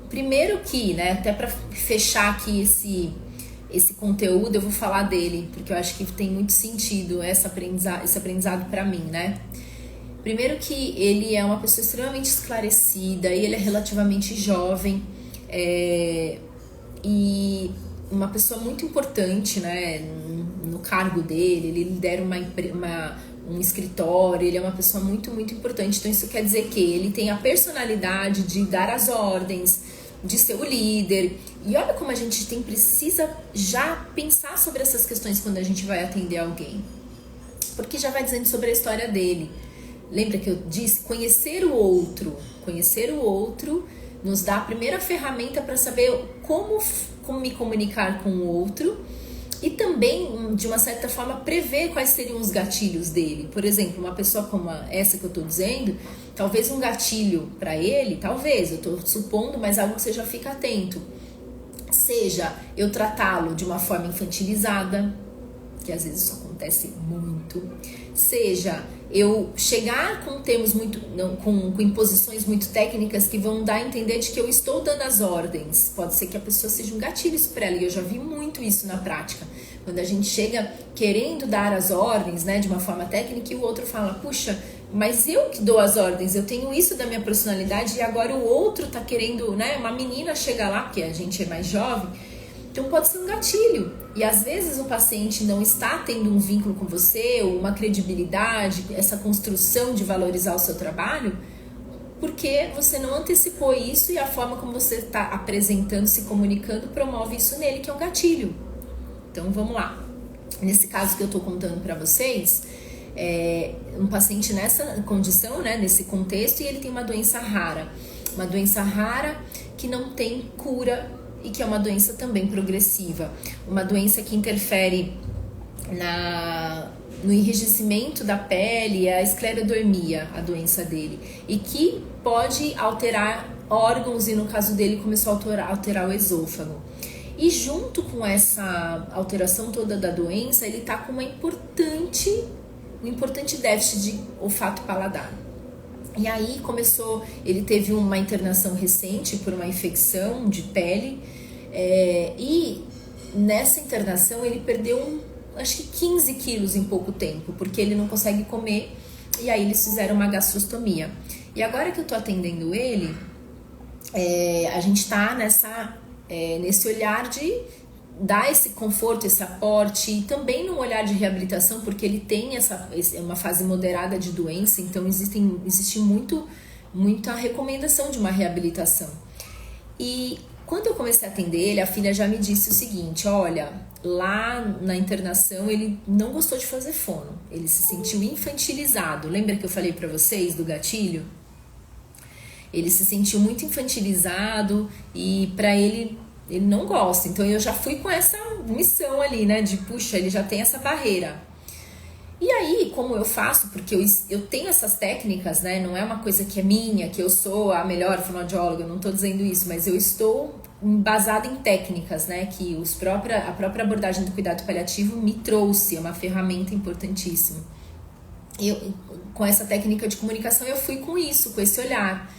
Primeiro que, né, até para fechar aqui esse conteúdo, eu vou falar dele, porque eu acho que tem muito sentido esse aprendizado para mim, né? Primeiro que ele é uma pessoa extremamente esclarecida, e ele é relativamente jovem, e uma pessoa muito importante, né, no cargo dele. Ele lidera um escritório, ele é uma pessoa muito, muito importante. Então isso quer dizer que ele tem a personalidade de dar as ordens, de ser o líder. E olha como a gente precisa já pensar sobre essas questões quando a gente vai atender alguém, porque já vai dizendo sobre a história dele. Lembra que eu disse? Conhecer o outro nos dá a primeira ferramenta para saber como me comunicar com o outro. E também, de uma certa forma, prever quais seriam os gatilhos dele. Por exemplo, uma pessoa como essa que eu estou dizendo, talvez um gatilho para ele, talvez, eu estou supondo, mas algo que você já fica atento. Seja eu tratá-lo de uma forma infantilizada, que às vezes isso acontece muito. Seja eu chegar com termos muito, com imposições muito técnicas que vão dar a entender de que eu estou dando as ordens. Pode ser que a pessoa seja um gatilho para ela, e eu já vi muito isso na prática. Quando a gente chega querendo dar as ordens, né, de uma forma técnica, e o outro fala, puxa, mas eu que dou as ordens, eu tenho isso da minha personalidade, e agora o outro tá querendo, né, uma menina chega lá, porque a gente é mais jovem. Então pode ser um gatilho. E às vezes o paciente não está tendo um vínculo com você, ou uma credibilidade, essa construção de valorizar o seu trabalho, porque você não antecipou isso, e a forma como você está apresentando, se comunicando, promove isso nele, que é um gatilho. Então vamos lá. Nesse caso que eu estou contando para vocês, um paciente nessa condição, né, nesse contexto, e ele tem uma doença rara. Uma doença rara que não tem cura, e que é uma doença também progressiva. Uma doença que interfere no enrijecimento da pele, a esclerodermia, a doença dele. E que pode alterar órgãos, e no caso dele começou a alterar o esôfago. E junto com essa alteração toda da doença, ele está com um importante déficit de olfato e paladar. E aí ele teve uma internação recente por uma infecção de pele, e nessa internação ele perdeu acho que 15 quilos em pouco tempo, porque ele não consegue comer, e aí eles fizeram uma gastrostomia. E agora que eu tô atendendo ele, a gente tá nesse olhar de dar esse conforto, esse aporte, e também num olhar de reabilitação, porque ele tem uma fase moderada de doença, então existe muita recomendação de uma reabilitação. E quando eu comecei a atender ele, a filha já me disse o seguinte, olha, lá na internação ele não gostou de fazer fono, ele se sentiu infantilizado. Lembra que eu falei pra vocês do gatilho? Ele se sentiu muito infantilizado, e pra ele não gosta. Então eu já fui com essa missão ali, né, de puxa, ele já tem essa barreira. E aí, como eu faço, porque eu tenho essas técnicas, né? Não é uma coisa que é minha, que eu sou a melhor fonoaudióloga, eu não estou dizendo isso, mas eu estou embasada em técnicas, né? Que a própria abordagem do cuidado paliativo me trouxe, é uma ferramenta importantíssima. Com essa técnica de comunicação, eu fui com isso, com esse olhar.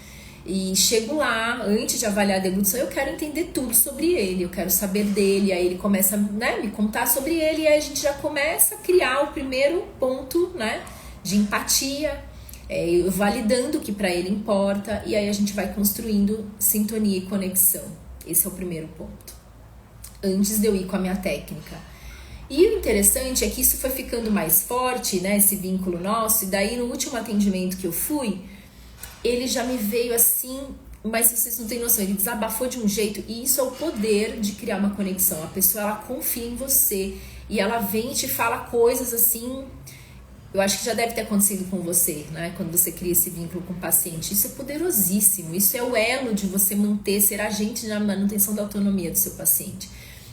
E chego lá, antes de avaliar a deglutição, eu quero entender tudo sobre ele, eu quero saber dele, aí ele começa, né, me contar sobre ele, e aí a gente já começa a criar o primeiro ponto, né, de empatia, validando o que para ele importa, e aí a gente vai construindo sintonia e conexão. Esse é o primeiro ponto, antes de eu ir com a minha técnica. E o interessante é que isso foi ficando mais forte, né, esse vínculo nosso, e daí no último atendimento que eu fui, ele já me veio assim, mas vocês não têm noção, ele desabafou de um jeito, e isso é o poder de criar uma conexão. A pessoa, ela confia em você, e ela vem e te fala coisas assim, eu acho que já deve ter acontecido com você, né, quando você cria esse vínculo com o paciente. Isso é poderosíssimo, isso é o elo de você ser agente na manutenção da autonomia do seu paciente.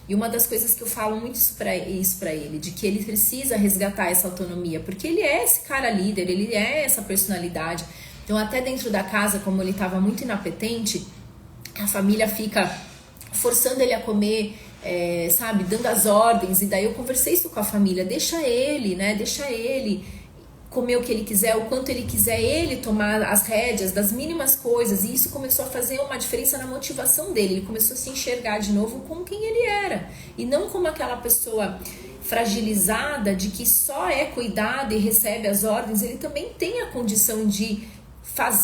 E uma das coisas que eu falo muito isso pra ele, de que ele precisa resgatar essa autonomia, porque ele é esse cara líder, ele é essa personalidade. Então, até dentro da casa, como ele estava muito inapetente, a família fica forçando ele a comer, sabe, dando as ordens. E daí eu conversei isso com a família, deixa ele comer o que ele quiser, o quanto ele quiser, ele tomar as rédeas das mínimas coisas. E isso começou a fazer uma diferença na motivação dele. Ele começou a se enxergar de novo como quem ele era, e não como aquela pessoa fragilizada de que só é cuidado e recebe as ordens. Ele também tem a condição de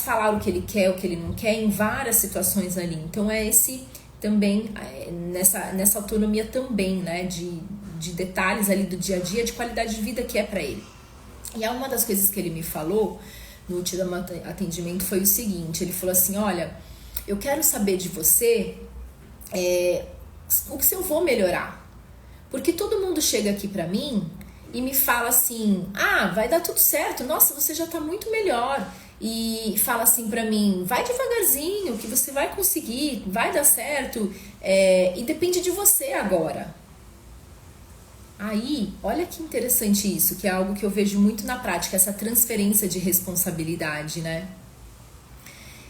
falar o que ele quer, o que ele não quer, em várias situações ali. Então é esse também, nessa autonomia também, né, de detalhes ali do dia a dia, de qualidade de vida que é para ele. E uma das coisas que ele me falou no último atendimento foi o seguinte, ele falou assim, olha, eu quero saber de você o que eu vou melhorar, porque todo mundo chega aqui para mim e me fala assim, vai dar tudo certo, nossa, você já tá muito melhor. E fala assim pra mim, vai devagarzinho, que você vai conseguir, vai dar certo, e depende de você agora. Aí, olha que interessante isso, que é algo que eu vejo muito na prática, essa transferência de responsabilidade, né?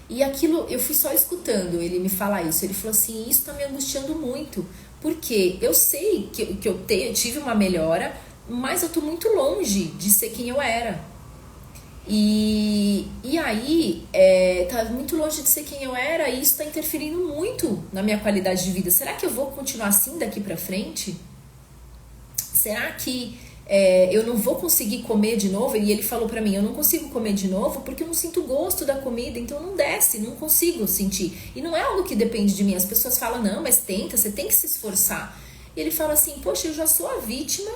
E aquilo, eu fui só escutando ele me falar isso, ele falou assim, isso tá me angustiando muito, porque eu sei que eu tive uma melhora, mas eu tô muito longe de ser quem eu era. E aí, tá muito longe de ser quem eu era, e isso tá interferindo muito na minha qualidade de vida. Será que eu vou continuar assim daqui pra frente? Será que eu não vou conseguir comer de novo? E ele falou pra mim, eu não consigo comer de novo porque eu não sinto o gosto da comida, então não desce, não consigo sentir. E não é algo que depende de mim. As pessoas falam, não, mas tenta, você tem que se esforçar. E ele fala assim, poxa, eu já sou a vítima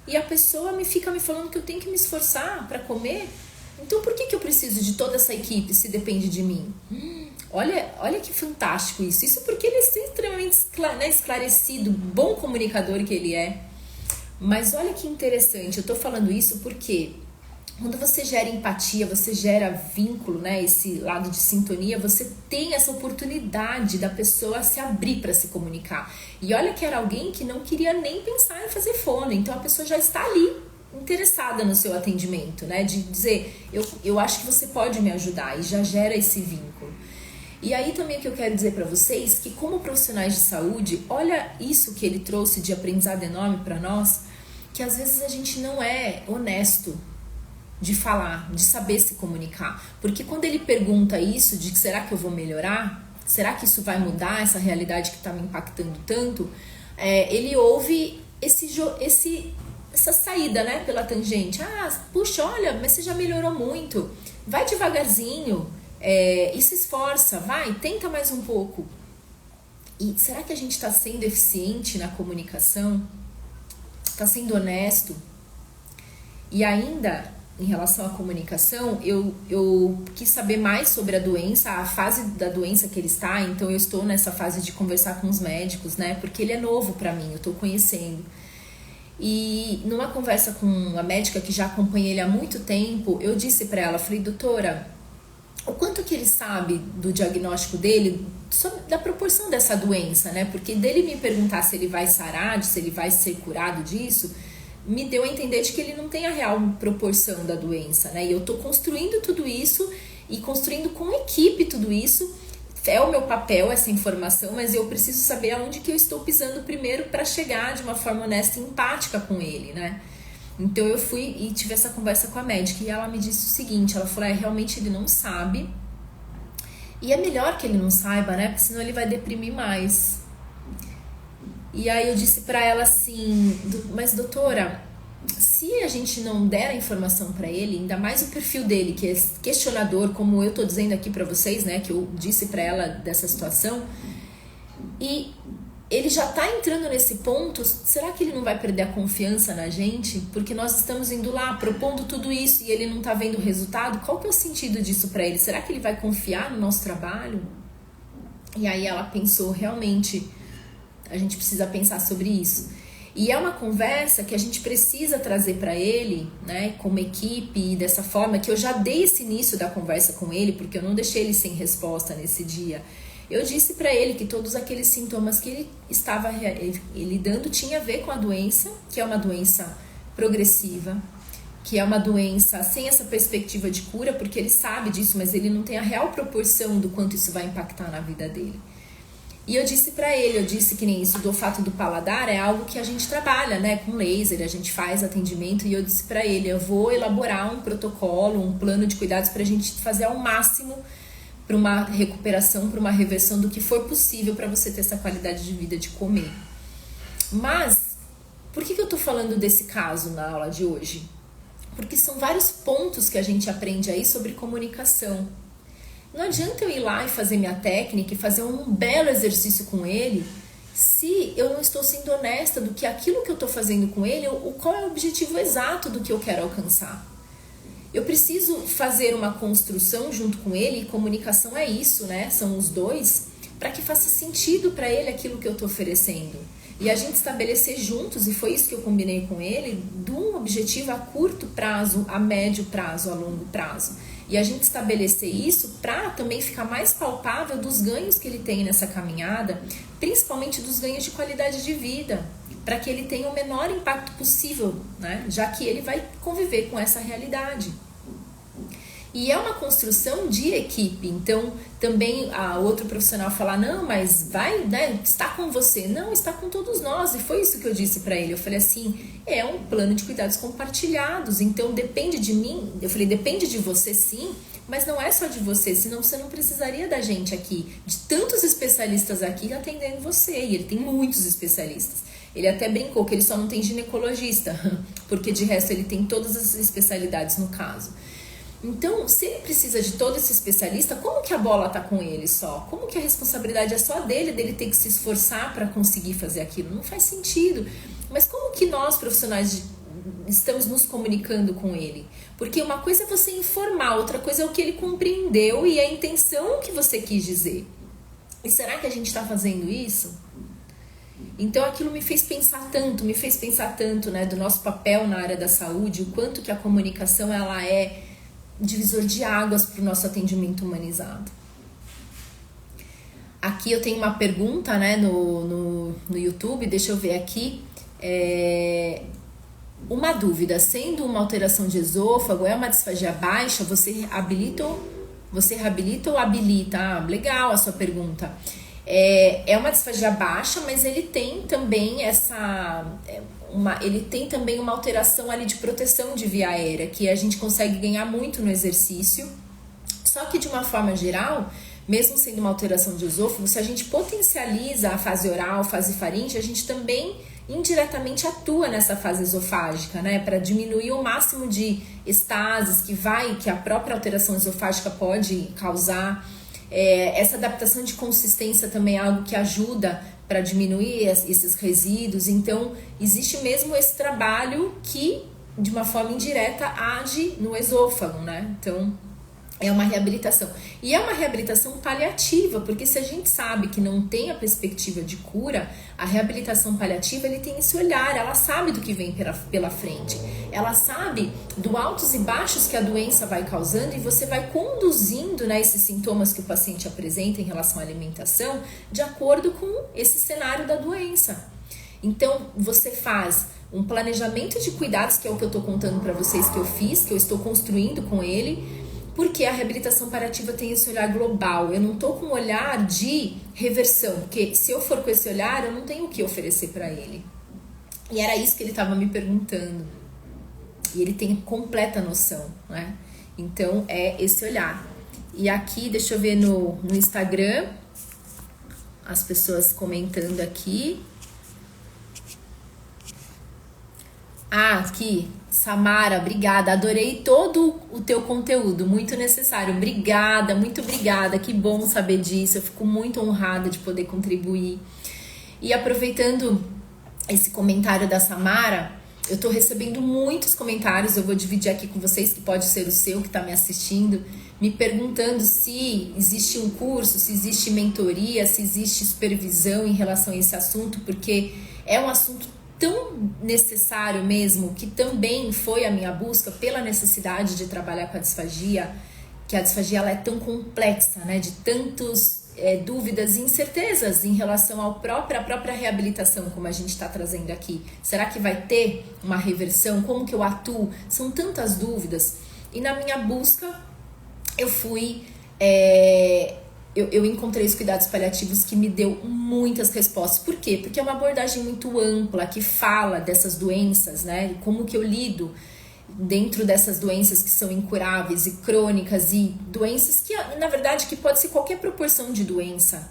e a pessoa fica me falando que eu tenho que me esforçar pra comer. Então por que eu preciso de toda essa equipe se depende de mim? Olha que fantástico isso. Isso porque ele é extremamente esclarecido, bom comunicador que ele é. Mas olha que interessante, eu tô falando isso porque quando você gera empatia, você gera vínculo, né, esse lado de sintonia, você tem essa oportunidade da pessoa se abrir para se comunicar. E olha que era alguém que não queria nem pensar em fazer fono, então a pessoa já está ali interessada no seu atendimento, né, de dizer, eu acho que você pode me ajudar, e já gera esse vínculo. E aí também o que eu quero dizer para vocês, que como profissionais de saúde, olha isso que ele trouxe de aprendizado enorme para nós, que às vezes a gente não é honesto de falar, de saber se comunicar. Porque quando ele pergunta isso, de será que eu vou melhorar? Será que isso vai mudar, essa realidade que está me impactando tanto? Ele ouve essa saída, né, pela tangente. Puxa, olha, mas você já melhorou muito. Vai devagarzinho e se esforça, vai, tenta mais um pouco. E será que a gente está sendo eficiente na comunicação? Está sendo honesto? E ainda, em relação à comunicação, eu quis saber mais sobre a doença, a fase da doença que ele está, então eu estou nessa fase de conversar com os médicos, né, porque ele é novo para mim, eu estou conhecendo. E numa conversa com a médica que já acompanha ele há muito tempo, eu disse para ela, falei, doutora, o quanto que ele sabe do diagnóstico dele, da proporção dessa doença, né? Porque dele me perguntar se ele vai sarar, se ele vai ser curado disso, me deu a entender de que ele não tem a real proporção da doença, né? E eu tô construindo tudo isso e construindo com equipe tudo isso. É o meu papel essa informação, mas eu preciso saber aonde que eu estou pisando primeiro para chegar de uma forma honesta e empática com ele, né? Então eu fui e tive essa conversa com a médica e ela me disse o seguinte, ela falou, realmente ele não sabe e é melhor que ele não saiba, né? Porque senão ele vai deprimir mais. E aí eu disse pra ela assim, mas doutora, se a gente não der a informação pra ele, ainda mais o perfil dele, que é questionador, como eu tô dizendo aqui pra vocês, né, que eu disse pra ela dessa situação, e ele já tá entrando nesse ponto, será que ele não vai perder a confiança na gente? Porque nós estamos indo lá, propondo tudo isso, e ele não tá vendo o resultado? Qual que é o sentido disso pra ele? Será que ele vai confiar no nosso trabalho? E aí ela pensou, realmente, a gente precisa pensar sobre isso. E é uma conversa que a gente precisa trazer para ele, né, como equipe, dessa forma que eu já dei esse início da conversa com ele, porque eu não deixei ele sem resposta nesse dia. Eu disse para ele que todos aqueles sintomas que ele estava lidando tinha a ver com a doença, que é uma doença progressiva, que é uma doença sem essa perspectiva de cura, porque ele sabe disso, mas ele não tem a real proporção do quanto isso vai impactar na vida dele. E eu disse pra ele, eu disse que nem isso do olfato do paladar é algo que a gente trabalha, né, com laser, a gente faz atendimento, e eu disse pra ele, eu vou elaborar um protocolo, um plano de cuidados pra gente fazer ao máximo para uma recuperação, para uma reversão do que for possível para você ter essa qualidade de vida de comer. Mas, por que eu tô falando desse caso na aula de hoje? Porque são vários pontos que a gente aprende aí sobre comunicação. Não adianta eu ir lá e fazer minha técnica e fazer um belo exercício com ele se eu não estou sendo honesta do que aquilo que eu estou fazendo com ele, qual é o objetivo exato do que eu quero alcançar. Eu preciso fazer uma construção junto com ele, e comunicação é isso, né? São os dois, para que faça sentido para ele aquilo que eu estou oferecendo. E a gente estabelecer juntos, e foi isso que eu combinei com ele, de um objetivo a curto prazo, a médio prazo, a longo prazo. E a gente estabelecer isso para também ficar mais palpável dos ganhos que ele tem nessa caminhada, principalmente dos ganhos de qualidade de vida, para que ele tenha o menor impacto possível, né? Já que ele vai conviver com essa realidade. E é uma construção de equipe, então também a outro profissional falar, não, mas vai, né, está com você. Não, está com todos nós, e foi isso que eu disse para ele. Eu falei assim, é um plano de cuidados compartilhados, então depende de mim. Eu falei, depende de você sim, mas não é só de você, senão você não precisaria da gente aqui, de tantos especialistas aqui atendendo você, e ele tem muitos especialistas. Ele até brincou que ele só não tem ginecologista, porque de resto ele tem todas as especialidades no caso. Então, se ele precisa de todo esse especialista, como que a bola tá com ele só? Como que a responsabilidade é só dele ter que se esforçar para conseguir fazer aquilo? Não faz sentido. Mas como que nós, profissionais, estamos nos comunicando com ele? Porque uma coisa é você informar, outra coisa é o que ele compreendeu e a intenção que você quis dizer. E será que a gente está fazendo isso? Então aquilo me fez pensar tanto, né, do nosso papel na área da saúde, o quanto que a comunicação ela é divisor de águas para o nosso atendimento humanizado. Aqui eu tenho uma pergunta, né, no YouTube, deixa eu ver aqui. Uma dúvida, sendo uma alteração de esôfago, é uma disfagia baixa, você reabilita ou habilita? Ah, legal a sua pergunta. É uma disfagia baixa, mas ele tem também uma alteração ali de proteção de via aérea, que a gente consegue ganhar muito no exercício. Só que de uma forma geral, mesmo sendo uma alteração de esôfago, se a gente potencializa a fase oral, fase faríngea, a gente também indiretamente atua nessa fase esofágica, né, para diminuir o máximo de estases que a própria alteração esofágica pode causar. Essa adaptação de consistência também é algo que ajuda para diminuir esses resíduos. Então, existe mesmo esse trabalho que, de uma forma indireta, age no esôfago, né? Então, é uma reabilitação. E é uma reabilitação paliativa, porque se a gente sabe que não tem a perspectiva de cura, a reabilitação paliativa, ele tem esse olhar, ela sabe do que vem pela frente. Ela sabe do altos e baixos que a doença vai causando, e você vai conduzindo, né, esses sintomas que o paciente apresenta em relação à alimentação de acordo com esse cenário da doença. Então, você faz um planejamento de cuidados, que é o que eu estou contando para vocês que eu fiz, que eu estou construindo com ele, porque a reabilitação paliativa tem esse olhar global. Eu não estou com um olhar de reversão, porque se eu for com esse olhar, eu não tenho o que oferecer para ele. E era isso que ele estava me perguntando. E ele tem completa noção, né? Então, é esse olhar. E aqui, deixa eu ver no Instagram, as pessoas comentando aqui. Aqui, Samara, obrigada. Adorei todo o teu conteúdo, muito necessário. Obrigada, muito obrigada. Que bom saber disso. Eu fico muito honrada de poder contribuir. E aproveitando esse comentário da Samara, eu tô recebendo muitos comentários, eu vou dividir aqui com vocês, que pode ser o seu que tá me assistindo, me perguntando se existe um curso, se existe mentoria, se existe supervisão em relação a esse assunto, porque é um assunto tão necessário mesmo, que também foi a minha busca pela necessidade de trabalhar com a disfagia, que a disfagia ela é tão complexa, né, de tantos dúvidas e incertezas em relação à própria reabilitação, como a gente está trazendo aqui. Será que vai ter uma reversão? Como que eu atuo? São tantas dúvidas. E na minha busca, eu fui... Eu encontrei os cuidados paliativos que me deu muitas respostas. Por quê? Porque é uma abordagem muito ampla, que fala dessas doenças, né? Como que eu lido dentro dessas doenças que são incuráveis e crônicas, e doenças que, na verdade, que pode ser qualquer proporção de doença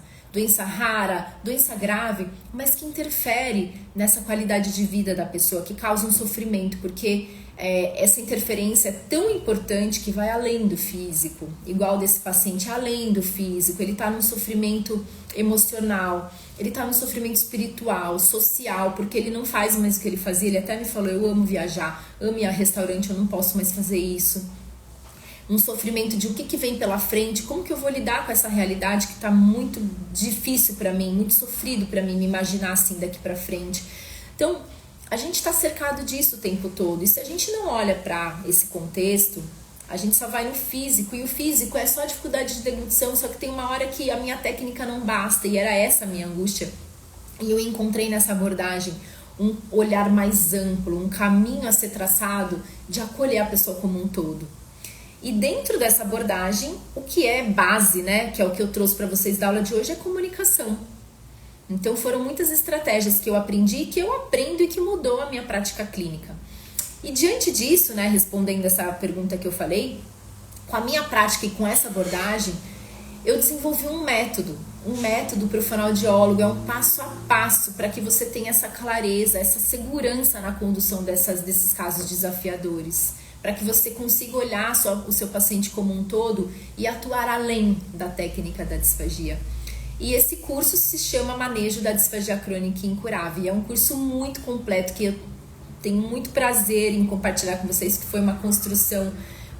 rara, doença grave, mas que interfere nessa qualidade de vida da pessoa, que causa um sofrimento, porque essa interferência é tão importante que vai além do físico, igual desse paciente, além do físico, ele está num sofrimento emocional, ele está num sofrimento espiritual, social, porque ele não faz mais o que ele fazia. Ele até me falou, eu amo viajar, amo ir a restaurante, eu não posso mais fazer isso. Um sofrimento de o que vem pela frente, como que eu vou lidar com essa realidade que está muito difícil para mim, muito sofrido para mim me imaginar assim daqui para frente. Então, a gente está cercado disso o tempo todo, e se a gente não olha para esse contexto, a gente só vai no físico, e o físico é só dificuldade de deglutição, só que tem uma hora que a minha técnica não basta, e era essa a minha angústia. E eu encontrei nessa abordagem um olhar mais amplo, um caminho a ser traçado de acolher a pessoa como um todo. E dentro dessa abordagem, o que é base, né, que é o que eu trouxe para vocês da aula de hoje, é comunicação. Então foram muitas estratégias que eu aprendi, que eu aprendo e que mudou a minha prática clínica. E diante disso, né, respondendo essa pergunta que eu falei, com a minha prática e com essa abordagem, eu desenvolvi um método para o fonoaudiólogo, é um passo a passo para que você tenha essa clareza, essa segurança na condução desses casos desafiadores, para que você consiga olhar o seu paciente como um todo e atuar além da técnica da disfagia. E esse curso se chama Manejo da Disfagia Crônica e Incurável, e é um curso muito completo, que eu tenho muito prazer em compartilhar com vocês, que foi uma construção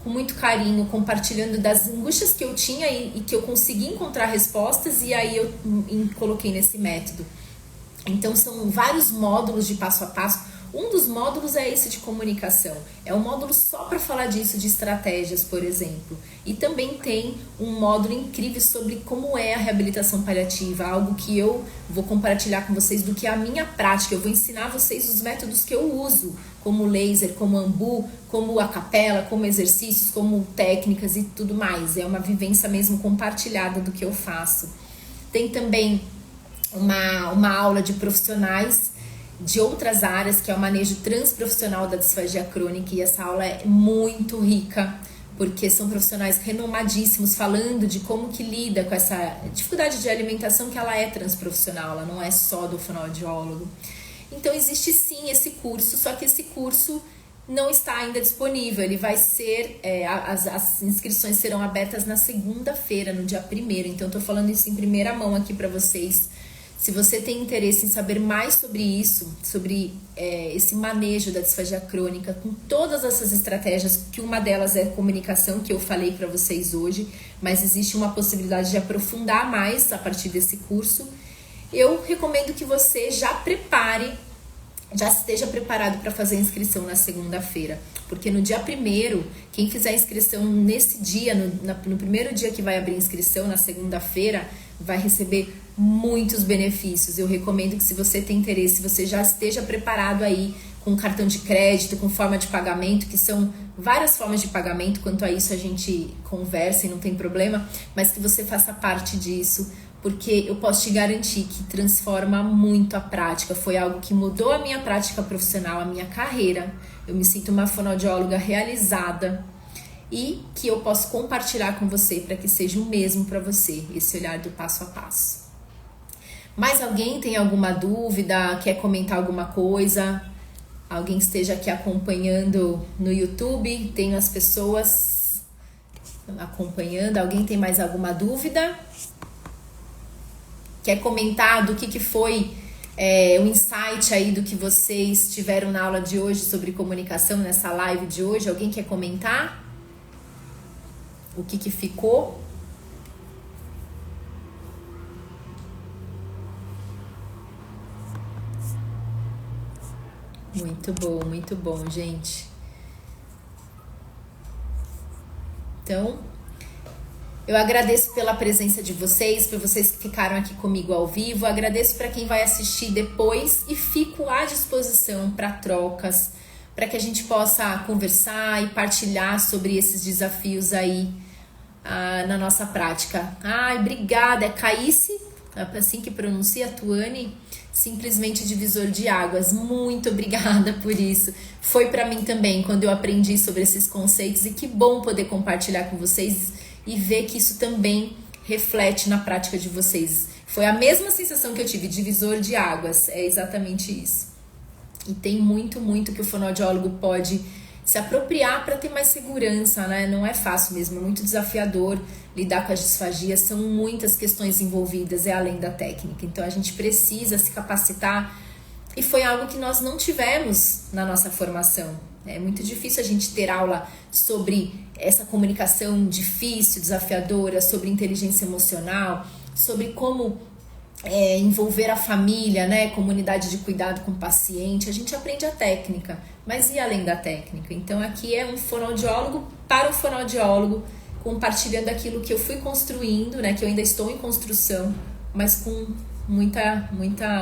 com muito carinho, compartilhando das angústias que eu tinha e que eu consegui encontrar respostas, e aí eu coloquei nesse método. Então são vários módulos de passo a passo. Um dos módulos é esse de comunicação, é um módulo só para falar disso, de estratégias, por exemplo. E também tem um módulo incrível sobre como é a reabilitação paliativa, algo que eu vou compartilhar com vocês do que é a minha prática. Eu vou ensinar vocês os métodos que eu uso, como laser, como ambu, como a capela, como exercícios, como técnicas e tudo mais. É uma vivência mesmo compartilhada do que eu faço. Tem também uma aula de profissionais de outras áreas, que é o manejo transprofissional da disfagia crônica, e essa aula é muito rica, porque são profissionais renomadíssimos falando de como que lida com essa dificuldade de alimentação, que ela é transprofissional, ela não é só do fonoaudiólogo. Então existe sim esse curso, só que esse curso não está ainda disponível, ele vai ser, as inscrições serão abertas na segunda-feira, no dia 1º, então eu tô falando isso em primeira mão aqui para vocês. Se você tem interesse em saber mais sobre isso, sobre esse manejo da disfagia crônica, com todas essas estratégias, que uma delas é comunicação, que eu falei para vocês hoje, mas existe uma possibilidade de aprofundar mais a partir desse curso, eu recomendo que você já esteja preparado para fazer a inscrição na segunda-feira, porque no dia 1º, quem fizer a inscrição nesse dia, no primeiro dia que vai abrir a inscrição, na segunda-feira, vai receber muitos benefícios. Eu recomendo que, se você tem interesse, você já esteja preparado aí com cartão de crédito, com forma de pagamento, que são várias formas de pagamento. Quanto a isso a gente conversa e não tem problema, mas que você faça parte disso, porque eu posso te garantir que transforma muito a prática. Foi algo que mudou a minha prática profissional, a minha carreira. Eu me sinto uma fonoaudióloga realizada e que eu posso compartilhar com você para que seja o mesmo para você, esse olhar do passo a passo. Mais alguém tem alguma dúvida, quer comentar alguma coisa? Alguém esteja aqui acompanhando no YouTube, tenho as pessoas acompanhando. Alguém tem mais alguma dúvida? Quer comentar do que foi o insight aí do que vocês tiveram na aula de hoje sobre comunicação, nessa live de hoje? Alguém quer comentar? O que ficou? Muito bom, gente. Então, eu agradeço pela presença de vocês, por vocês que ficaram aqui comigo ao vivo. Agradeço para quem vai assistir depois e fico à disposição para trocas, para que a gente possa conversar e partilhar sobre esses desafios aí na nossa prática. Ai, obrigada, é Caíce, assim que pronuncia, Tuane, simplesmente divisor de águas. Muito obrigada por isso. Foi para mim também quando eu aprendi sobre esses conceitos, e que bom poder compartilhar com vocês e ver que isso também reflete na prática de vocês. Foi a mesma sensação que eu tive, divisor de águas, é exatamente isso. E tem muito que o fonoaudiólogo pode se apropriar para ter mais segurança, né? Não é fácil mesmo, é muito desafiador lidar com as disfagias, são muitas questões envolvidas, é além da técnica. Então a gente precisa se capacitar, e foi algo que nós não tivemos na nossa formação. É muito difícil a gente ter aula sobre essa comunicação difícil, desafiadora, sobre inteligência emocional, sobre como envolver a família, né? Comunidade de cuidado com o paciente. A gente aprende a técnica, mas e além da técnica? Então aqui é um fonoaudiólogo para o fonoaudiólogo, compartilhando aquilo que eu fui construindo, né? Que eu ainda estou em construção, mas com muita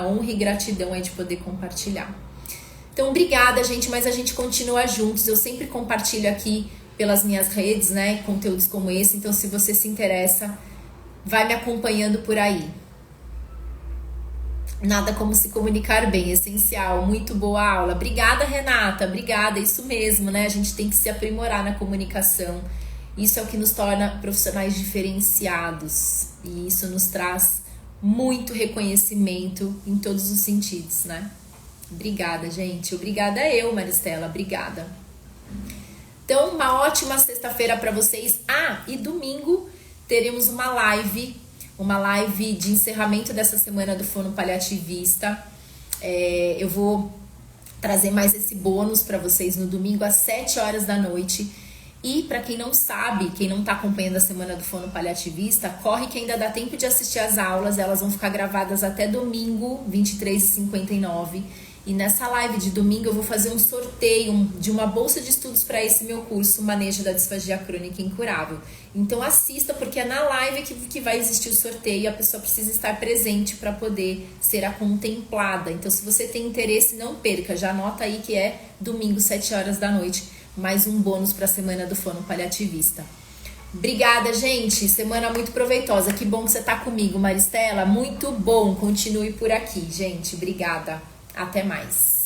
honra e gratidão aí de poder compartilhar. Então, obrigada, gente, mas a gente continua juntos. Eu sempre compartilho aqui pelas minhas redes, né, conteúdos como esse. Então, se você se interessa, vai me acompanhando por aí. Nada como se comunicar bem, essencial. Muito boa aula. Obrigada, Renata. Obrigada, isso mesmo, né? A gente tem que se aprimorar na comunicação. Isso é o que nos torna profissionais diferenciados. E isso nos traz muito reconhecimento em todos os sentidos, né? Obrigada, gente. Obrigada eu, Maristela. Obrigada. Então, uma ótima sexta-feira para vocês. E domingo teremos uma live de encerramento dessa semana do Fono Paliativista. Eu vou trazer mais esse bônus para vocês no domingo às 7 horas da noite. E para quem não sabe, quem não está acompanhando a semana do Fono Paliativista, corre que ainda dá tempo de assistir as aulas. Elas vão ficar gravadas até domingo, 23h59. E nessa live de domingo eu vou fazer um sorteio de uma bolsa de estudos para esse meu curso, Manejo da Disfagia Crônica Incurável. Então assista, porque é na live que vai existir o sorteio, e a pessoa precisa estar presente para poder ser a contemplada. Então, se você tem interesse, não perca, já anota aí que é domingo, 7 horas da noite, mais um bônus para a semana do Fono Paliativista. Obrigada, gente, semana muito proveitosa. Que bom que você está comigo, Maristela, muito bom, continue por aqui, gente, obrigada. Até mais.